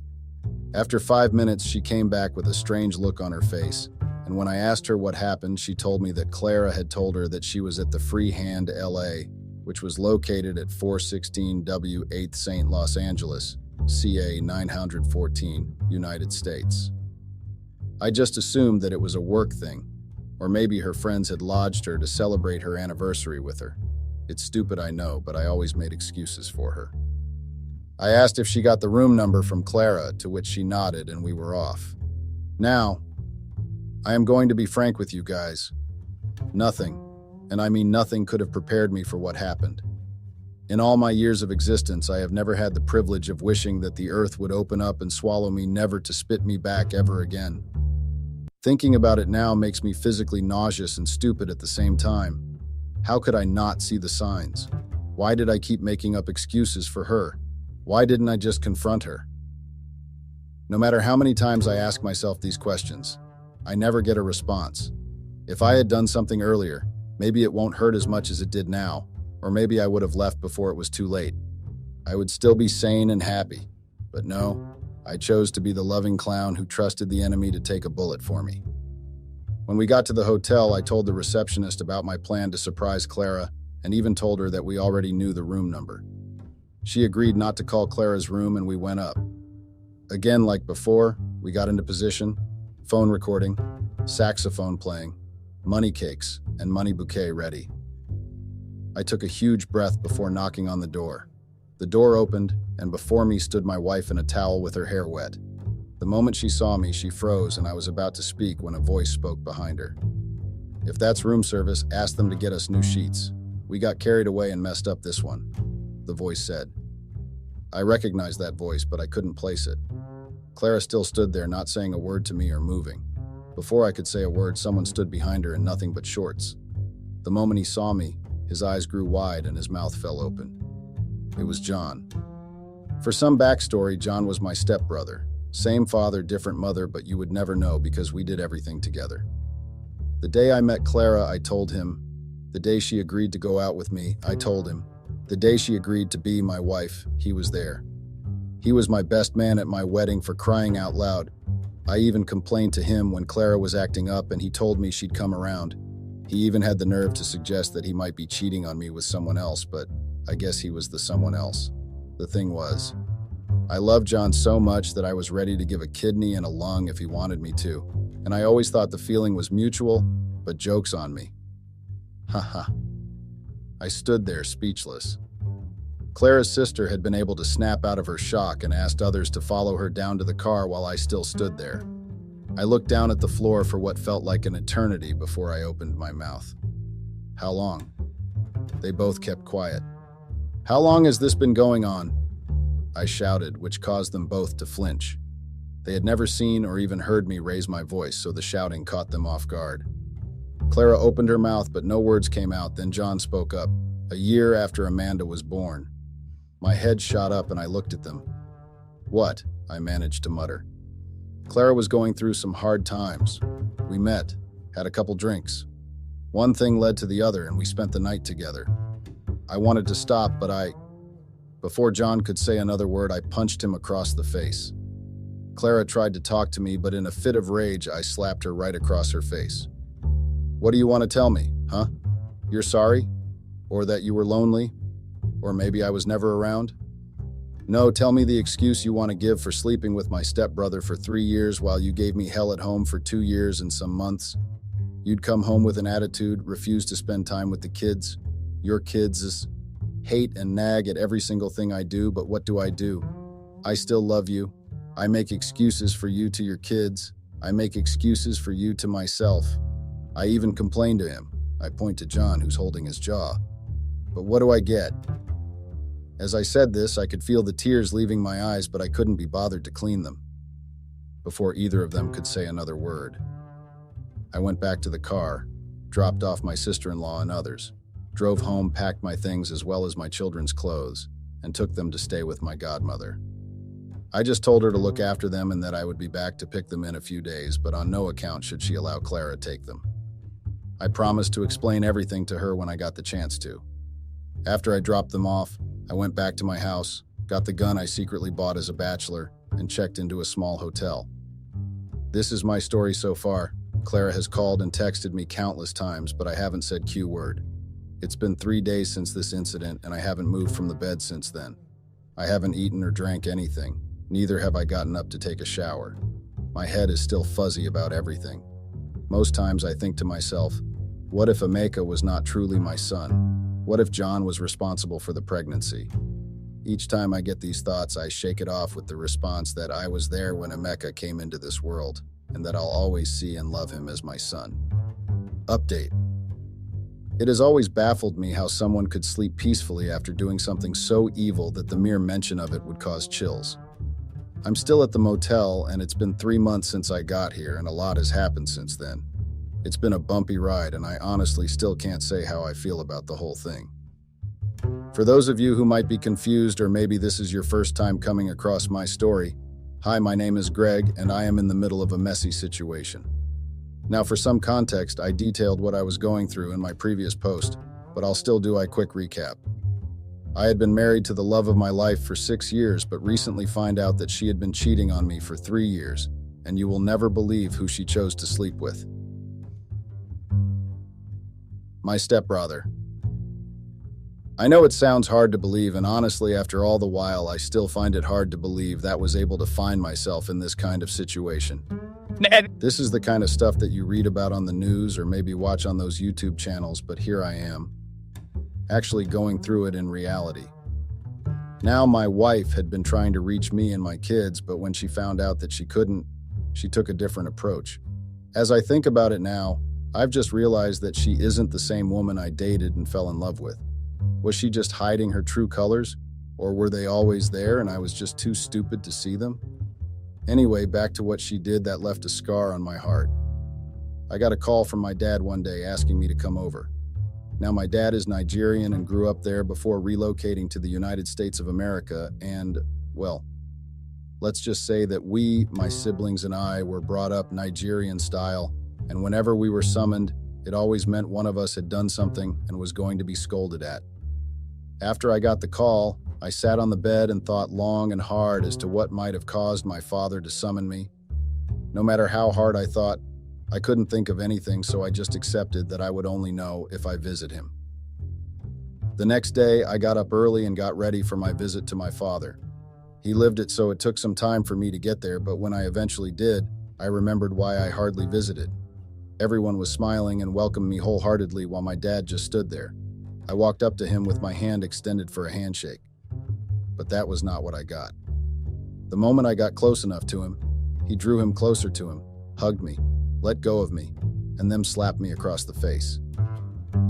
After 5 minutes, she came back with a strange look on her face, and when I asked her what happened, she told me that Clara had told her that she was at the Free Hand LA, which was located at 416 W 8th St. Los Angeles, CA 914, United States. I just assumed that it was a work thing, or maybe her friends had lodged her to celebrate her anniversary with her. It's stupid, I know, but I always made excuses for her. I asked if she got the room number from Clara, to which she nodded, and we were off. Now, I am going to be frank with you guys. Nothing, and I mean nothing, could have prepared me for what happened. In all my years of existence, I have never had the privilege of wishing that the earth would open up and swallow me, never to spit me back ever again. Thinking about it now makes me physically nauseous and stupid at the same time. How could I not see the signs? Why did I keep making up excuses for her? Why didn't I just confront her? No matter how many times I ask myself these questions, I never get a response. If I had done something earlier, maybe it won't hurt as much as it did now, or maybe I would have left before it was too late. I would still be sane and happy. But no, I chose to be the loving clown who trusted the enemy to take a bullet for me. When we got to the hotel, I told the receptionist about my plan to surprise Clara, and even told her that we already knew the room number. She agreed not to call Clara's room, and we went up. Again, like before, we got into position, phone recording, saxophone playing, money cakes, and money bouquet ready. I took a huge breath before knocking on the door. The door opened, and before me stood my wife in a towel with her hair wet. The moment she saw me, she froze, and I was about to speak when a voice spoke behind her. "If that's room service, ask them to get us new sheets. We got carried away and messed up this one," the voice said. I recognized that voice, but I couldn't place it. Clara still stood there, not saying a word to me or moving. Before I could say a word, someone stood behind her in nothing but shorts. The moment he saw me, his eyes grew wide and his mouth fell open. It was John. For some backstory, John was my stepbrother. Same father, different mother, but you would never know because we did everything together. The day I met Clara, I told him. The day she agreed to go out with me, I told him. The day she agreed to be my wife, he was there. He was my best man at my wedding, for crying out loud. I even complained to him when Clara was acting up, and he told me she'd come around. He even had the nerve to suggest that he might be cheating on me with someone else, but I guess he was the someone else. The thing was, I loved John so much that I was ready to give a kidney and a lung if he wanted me to, and I always thought the feeling was mutual, but joke's on me. Haha. I stood there speechless. Clara's sister had been able to snap out of her shock and asked others to follow her down to the car while I still stood there. I looked down at the floor for what felt like an eternity before I opened my mouth. "How long?" They both kept quiet. "How long has this been going on?" I shouted, which caused them both to flinch. They had never seen or even heard me raise my voice, so the shouting caught them off guard. Clara opened her mouth, but no words came out. Then John spoke up. "A year after Amanda was born." My head shot up and I looked at them. "What?" I managed to mutter. Clara was going through some hard times. We met, had a couple drinks. One thing led to the other, and we spent the night together. I wanted to stop, but before John could say another word, I punched him across the face. Clara tried to talk to me, but in a fit of rage, I slapped her right across her face. "What do you want to tell me, huh? You're sorry? Or that you were lonely? Or maybe I was never around? No, tell me the excuse you want to give for sleeping with my stepbrother for 3 years while you gave me hell at home for 2 years and some months. You'd come home with an attitude, refuse to spend time with the kids. Your kids hate and nag at every single thing I do, but what do? I still love you. I make excuses for you to your kids. I make excuses for you to myself. I even complain to him." I point to John, who's holding his jaw. "But what do I get?" As I said this, I could feel the tears leaving my eyes, but I couldn't be bothered to clean them. Before either of them could say another word, I went back to the car, dropped off my sister-in-law and others, drove home, packed my things as well as my children's clothes, and took them to stay with my godmother. I just told her to look after them and that I would be back to pick them in a few days, but on no account should she allow Clara to take them. I promised to explain everything to her when I got the chance to. After I dropped them off, I went back to my house, got the gun I secretly bought as a bachelor, and checked into a small hotel. This is my story so far. Clara has called and texted me countless times, but I haven't said Q word. It's been 3 days since this incident, and I haven't moved from the bed since then. I haven't eaten or drank anything. Neither have I gotten up to take a shower. My head is still fuzzy about everything. Most times I think to myself, what if Emeka was not truly my son? What if John was responsible for the pregnancy? Each time I get these thoughts, I shake it off with the response that I was there when Emeka came into this world, and that I'll always see and love him as my son. Update. It has always baffled me how someone could sleep peacefully after doing something so evil that the mere mention of it would cause chills. I'm still at the motel, and it's been 3 months since I got here, and a lot has happened since then. It's been a bumpy ride, and I honestly still can't say how I feel about the whole thing. For those of you who might be confused, or maybe this is your first time coming across my story, hi, my name is Greg, and I am in the middle of a messy situation. Now, for some context, I detailed what I was going through in my previous post, but I'll still do a quick recap. I had been married to the love of my life for 6 years, but recently find out that she had been cheating on me for 3 years, and you will never believe who she chose to sleep with. My stepbrother. I know it sounds hard to believe, and honestly, after all the while, I still find it hard to believe that was able to find myself in this kind of situation. This is the kind of stuff that you read about on the news or maybe watch on those YouTube channels, but here I am, actually going through it in reality. Now, my wife had been trying to reach me and my kids, but when she found out that she couldn't, she took a different approach. As I think about it now, I've just realized that she isn't the same woman I dated and fell in love with. Was she just hiding her true colors? Or were they always there and I was just too stupid to see them? Anyway, back to what she did that left a scar on my heart. I got a call from my dad one day asking me to come over. Now, my dad is Nigerian and grew up there before relocating to the United States of America, and, well, let's just say that we, my siblings and I, were brought up Nigerian style, and whenever we were summoned, it always meant one of us had done something and was going to be scolded at. After I got the call, I sat on the bed and thought long and hard as to what might have caused my father to summon me. No matter how hard I thought, I couldn't think of anything, so I just accepted that I would only know if I visit him. The next day, I got up early and got ready for my visit to my father. He lived it, so it took some time for me to get there, but when I eventually did, I remembered why I hardly visited. Everyone was smiling and welcomed me wholeheartedly while my dad just stood there. I walked up to him with my hand extended for a handshake. But that was not what I got. The moment I got close enough to him, he drew him closer to him, hugged me, let go of me, and then slapped me across the face.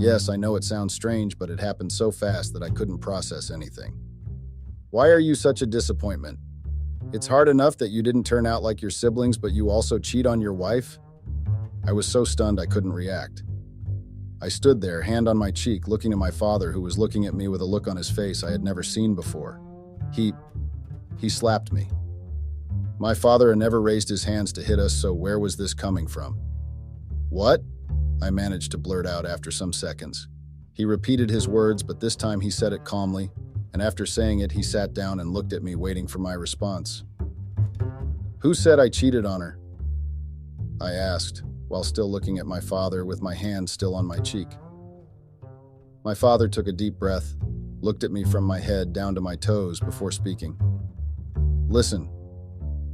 Yes, I know it sounds strange, but it happened so fast that I couldn't process anything. Why are you such a disappointment? It's hard enough that you didn't turn out like your siblings, but you also cheat on your wife? I was so stunned I couldn't react. I stood there, hand on my cheek, looking at my father, who was looking at me with a look on his face I had never seen before. He slapped me. My father had never raised his hands to hit us, so where was this coming from? What? I managed to blurt out after some seconds. He repeated his words, but this time he said it calmly, and after saying it, he sat down and looked at me, waiting for my response. Who said I cheated on her? I asked, while still looking at my father with my hand still on my cheek. My father took a deep breath, looked at me from my head down to my toes before speaking. Listen,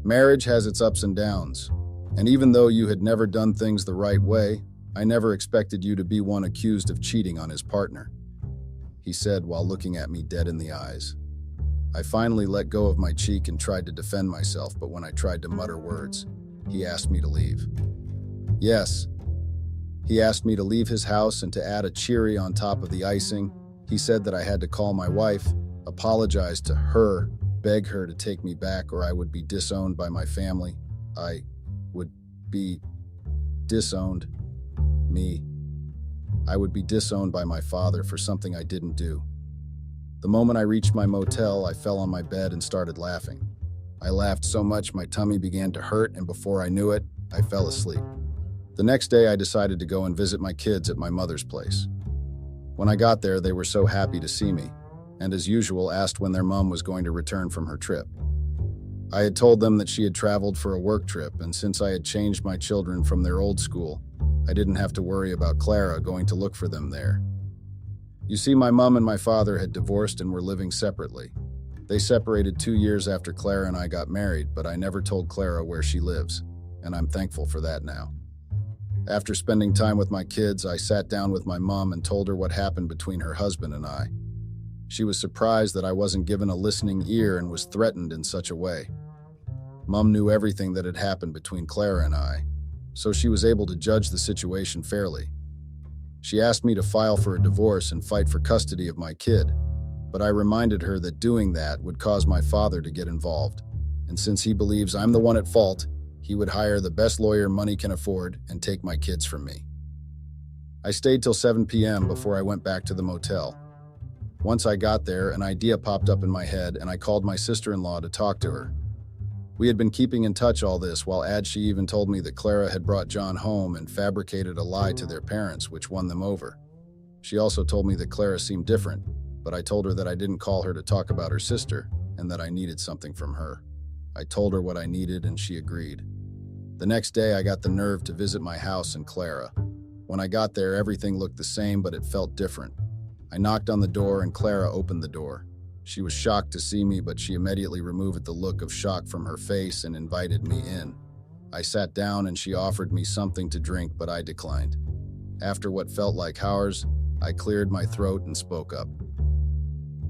marriage has its ups and downs, and even though you had never done things the right way, I never expected you to be one accused of cheating on his partner, he said while looking at me dead in the eyes. I finally let go of my cheek and tried to defend myself, but when I tried to mutter words, he asked me to leave. Yes, he asked me to leave his house and to add a cherry on top of the icing. He said that I had to call my wife, apologize to her, beg her to take me back, or I would be disowned by my family. I would be disowned. I would be disowned by my father for something I didn't do. The moment I reached my motel, I fell on my bed and started laughing. I laughed so much my tummy began to hurt, and before I knew it, I fell asleep. The next day, I decided to go and visit my kids at my mother's place. When I got there, they were so happy to see me, and as usual, asked when their mom was going to return from her trip. I had told them that she had traveled for a work trip, and since I had changed my children from their old school, I didn't have to worry about Clara going to look for them there. You see, my mom and my father had divorced and were living separately. They separated 2 years after Clara and I got married, but I never told Clara where she lives, and I'm thankful for that now. After spending time with my kids, I sat down with my mom and told her what happened between her husband and I. She was surprised that I wasn't given a listening ear and was threatened in such a way. Mom knew everything that had happened between Clara and I, so she was able to judge the situation fairly. She asked me to file for a divorce and fight for custody of my kid, but I reminded her that doing that would cause my father to get involved, and since he believes I'm the one at fault, he would hire the best lawyer money can afford and take my kids from me. I stayed till 7 p.m. before I went back to the motel. Once I got there, an idea popped up in my head and I called my sister-in-law to talk to her. We had been keeping in touch all this while she even told me that Clara had brought John home and fabricated a lie to their parents, which won them over. She also told me that Clara seemed different, but I told her that I didn't call her to talk about her sister and that I needed something from her. I told her what I needed and she agreed. The next day, I got the nerve to visit my house in Clara. When I got there, everything looked the same, but it felt different. I knocked on the door and Clara opened the door. She was shocked to see me, but she immediately removed the look of shock from her face and invited me in. I sat down and she offered me something to drink, but I declined. After what felt like hours, I cleared my throat and spoke up.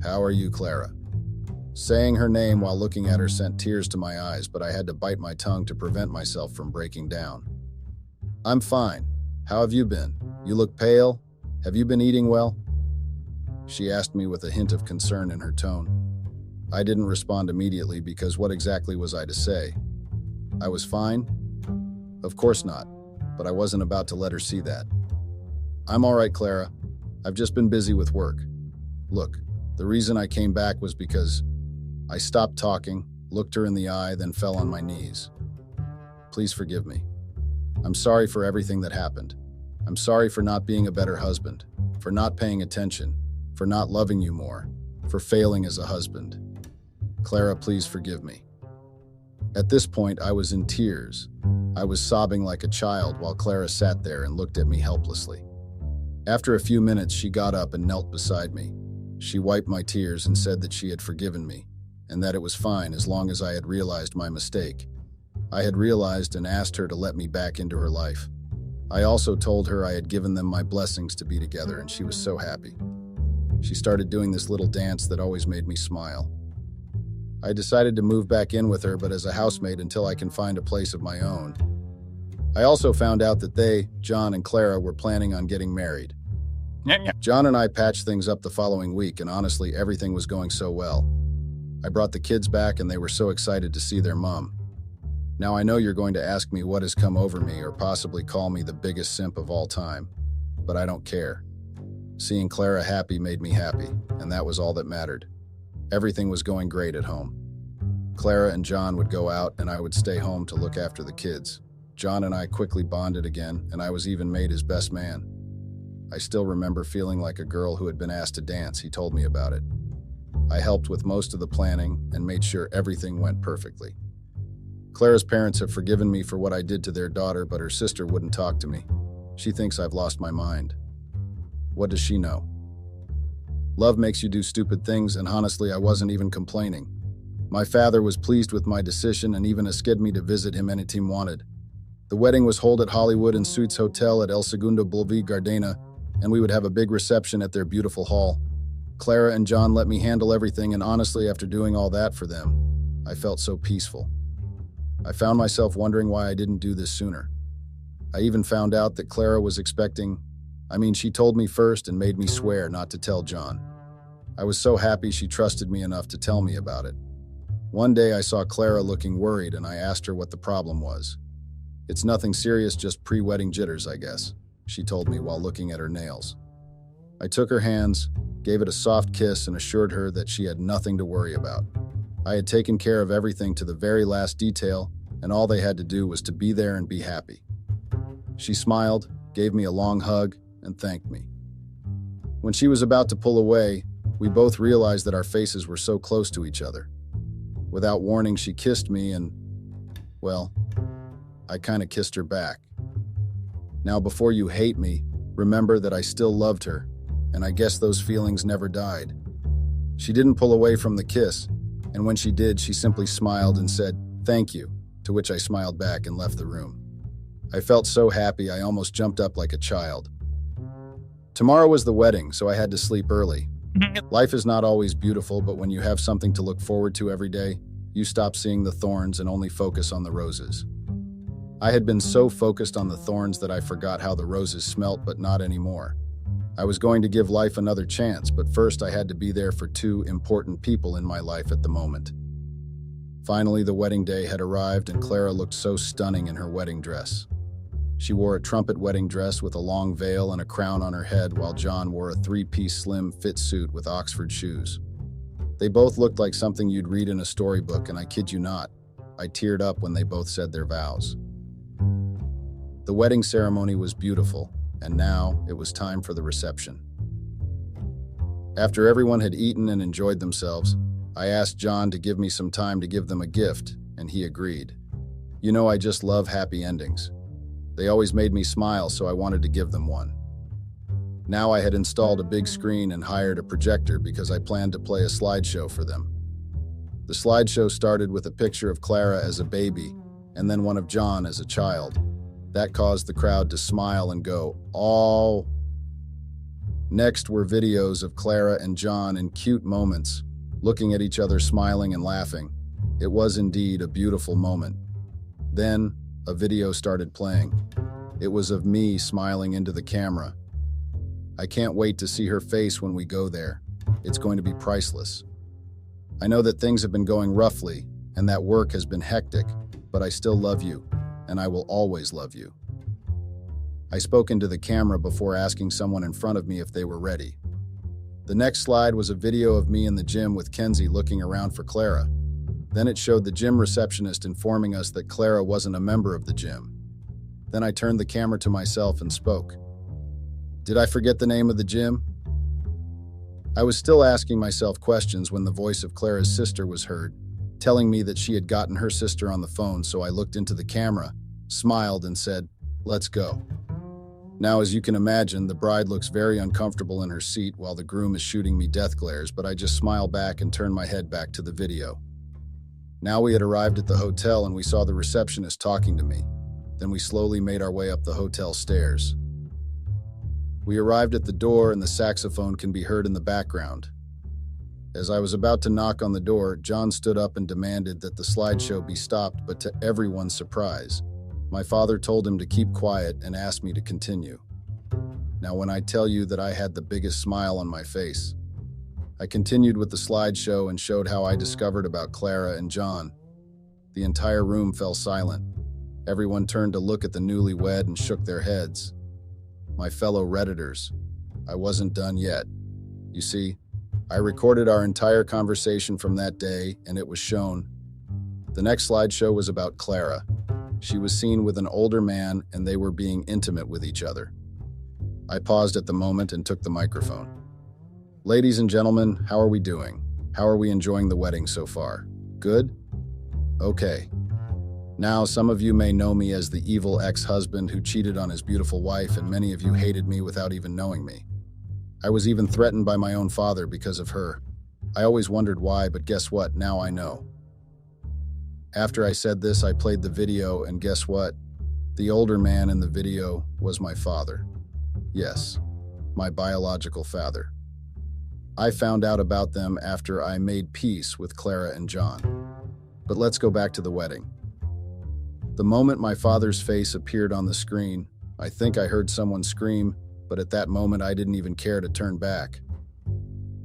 "How are you, Clara?" Saying her name while looking at her sent tears to my eyes, but I had to bite my tongue to prevent myself from breaking down. "I'm fine. How have you been? You look pale. Have you been eating well?" She asked me with a hint of concern in her tone. I didn't respond immediately because what exactly was I to say? I was fine? Of course not, but I wasn't about to let her see that. "I'm all right, Clara. I've just been busy with work. Look, the reason I came back was because..." I stopped talking, looked her in the eye, then fell on my knees. "Please forgive me. I'm sorry for everything that happened. I'm sorry for not being a better husband, for not paying attention, for not loving you more, for failing as a husband. Clara, please forgive me." At this point, I was in tears. I was sobbing like a child while Clara sat there and looked at me helplessly. After a few minutes, she got up and knelt beside me. She wiped my tears and said that she had forgiven me, and that it was fine as long as I had realized my mistake. I had realized and asked her to let me back into her life. I also told her I had given them my blessings to be together, and she was so happy. She started doing this little dance that always made me smile. I decided to move back in with her, but as a housemate until I can find a place of my own. I also found out that they, John and Clara, were planning on getting married. John and I patched things up the following week, and honestly, everything was going so well. I brought the kids back and they were so excited to see their mom. Now I know you're going to ask me what has come over me or possibly call me the biggest simp of all time, but I don't care. Seeing Clara happy made me happy, and that was all that mattered. Everything was going great at home. Clara and John would go out and I would stay home to look after the kids. John and I quickly bonded again, and I was even made his best man. I still remember feeling like a girl who had been asked to dance. He told me about it. I helped with most of the planning and made sure everything went perfectly. Clara's parents have forgiven me for what I did to their daughter, but her sister wouldn't talk to me. She thinks I've lost my mind. What does she know? Love makes you do stupid things, and honestly, I wasn't even complaining. My father was pleased with my decision and even asked me to visit him anytime wanted. The wedding was held at Hollywood and Suites Hotel at El Segundo Boulevard Gardena, and we would have a big reception at their beautiful hall. Clara and John let me handle everything, and honestly, after doing all that for them, I felt so peaceful. I found myself wondering why I didn't do this sooner. I even found out that Clara was expecting. She told me first and made me swear not to tell John. I was so happy she trusted me enough to tell me about it. One day I saw Clara looking worried and I asked her what the problem was. "It's nothing serious, just pre-wedding jitters, I guess," she told me while looking at her nails. I took her hands, gave it a soft kiss, and assured her that she had nothing to worry about. I had taken care of everything to the very last detail, and all they had to do was to be there and be happy. She smiled, gave me a long hug, and thanked me. When she was about to pull away, we both realized that our faces were so close to each other. Without warning, she kissed me and, well, I kind of kissed her back. Now, before you hate me, remember that I still loved her, and I guess those feelings never died. She didn't pull away from the kiss, and when she did, she simply smiled and said, "Thank you," to which I smiled back and left the room. I felt so happy I almost jumped up like a child. Tomorrow was the wedding, so I had to sleep early. Life is not always beautiful, but when you have something to look forward to every day, you stop seeing the thorns and only focus on the roses. I had been so focused on the thorns that I forgot how the roses smelt, but not anymore. I was going to give life another chance, but first I had to be there for two important people in my life at the moment. Finally, the wedding day had arrived and Clara looked so stunning in her wedding dress. She wore a trumpet wedding dress with a long veil and a crown on her head, while John wore a three-piece slim fit suit with Oxford shoes. They both looked like something you'd read in a storybook, and I kid you not, I teared up when they both said their vows. The wedding ceremony was beautiful, and now it was time for the reception. After everyone had eaten and enjoyed themselves, I asked John to give me some time to give them a gift, and he agreed. You know, I just love happy endings. They always made me smile, so I wanted to give them one. Now I had installed a big screen and hired a projector because I planned to play a slideshow for them. The slideshow started with a picture of Clara as a baby, and then one of John as a child. That caused the crowd to smile and go, "Oh!" Next were videos of Clara and John in cute moments, looking at each other smiling and laughing. It was indeed a beautiful moment. Then, a video started playing. It was of me smiling into the camera. I can't wait to see her face when we go there. It's going to be priceless. I know that things have been going roughly, and that work has been hectic, but I still love you, and I will always love you. I spoke into the camera before asking someone in front of me if they were ready. The next slide was a video of me in the gym with Kenzie looking around for Clara. Then it showed the gym receptionist informing us that Clara wasn't a member of the gym. Then I turned the camera to myself and spoke. Did I forget the name of the gym? I was still asking myself questions when the voice of Clara's sister was heard, telling me that she had gotten her sister on the phone, so I looked into the camera, smiled, and said, "Let's go." Now, as you can imagine, the bride looks very uncomfortable in her seat while the groom is shooting me death glares, but I just smile back and turn my head back to the video. Now we had arrived at the hotel and we saw the receptionist talking to me. Then we slowly made our way up the hotel stairs. We arrived at the door and the saxophone can be heard in the background. As I was about to knock on the door, John stood up and demanded that the slideshow be stopped, but to everyone's surprise, my father told him to keep quiet and asked me to continue. Now, when I tell you that I had the biggest smile on my face, I continued with the slideshow and showed how I discovered about Clara and John. The entire room fell silent. Everyone turned to look at the newlywed and shook their heads. My fellow Redditors, I wasn't done yet. You see, I recorded our entire conversation from that day and it was shown. The next slideshow was about Clara. She was seen with an older man and they were being intimate with each other. I paused at the moment and took the microphone. Ladies and gentlemen, how are we doing? How are we enjoying the wedding so far? Good? Okay. Now, some of you may know me as the evil ex-husband who cheated on his beautiful wife, and many of you hated me without even knowing me. I was even threatened by my own father because of her. I always wondered why, but guess what? Now I know. After I said this, I played the video, and guess what? The older man in the video was my father. Yes, my biological father. I found out about them after I made peace with Clara and John. But let's go back to the wedding. The moment my father's face appeared on the screen, I think I heard someone scream, but at that moment I didn't even care to turn back.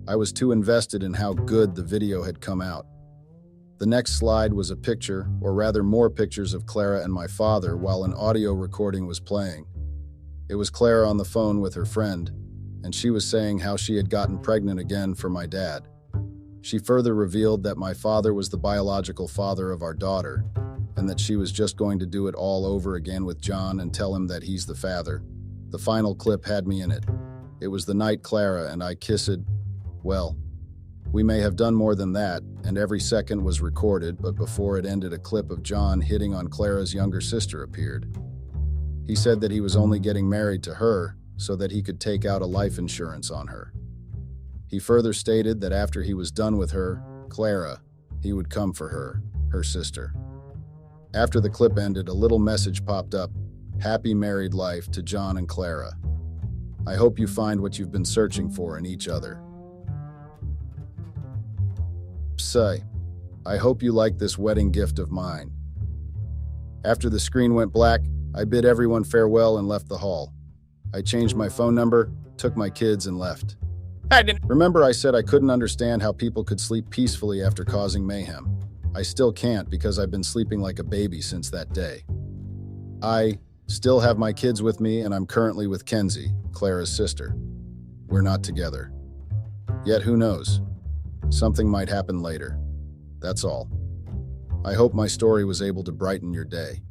I was too invested in how good the video had come out. The next slide was a picture, or rather more pictures of Clara and my father while an audio recording was playing. It was Clara on the phone with her friend, and she was saying how she had gotten pregnant again for my dad. She further revealed that my father was the biological father of our daughter, and that she was just going to do it all over again with John and tell him that he's the father. The final clip had me in it. It was the night Clara and I kissed. Well, We may have done more than that, and every second was recorded, but before it ended, a clip of John hitting on Clara's younger sister appeared. He said that he was only getting married to her so that he could take out a life insurance on her. He further stated that after he was done with her, Clara, he would come for her, her sister. After the clip ended, a little message popped up: "Happy married life to John and Clara. I hope you find what you've been searching for in each other. Psy, I hope you like this wedding gift of mine." After the screen went black, I bid everyone farewell and left the hall. I changed my phone number, took my kids, and left. Remember I said I couldn't understand how people could sleep peacefully after causing mayhem. I still can't because I've been sleeping like a baby since that day. I still have my kids with me, and I'm currently with Kenzie, Clara's sister. We're not together. Yet who knows? Something might happen later. That's all. I hope my story was able to brighten your day.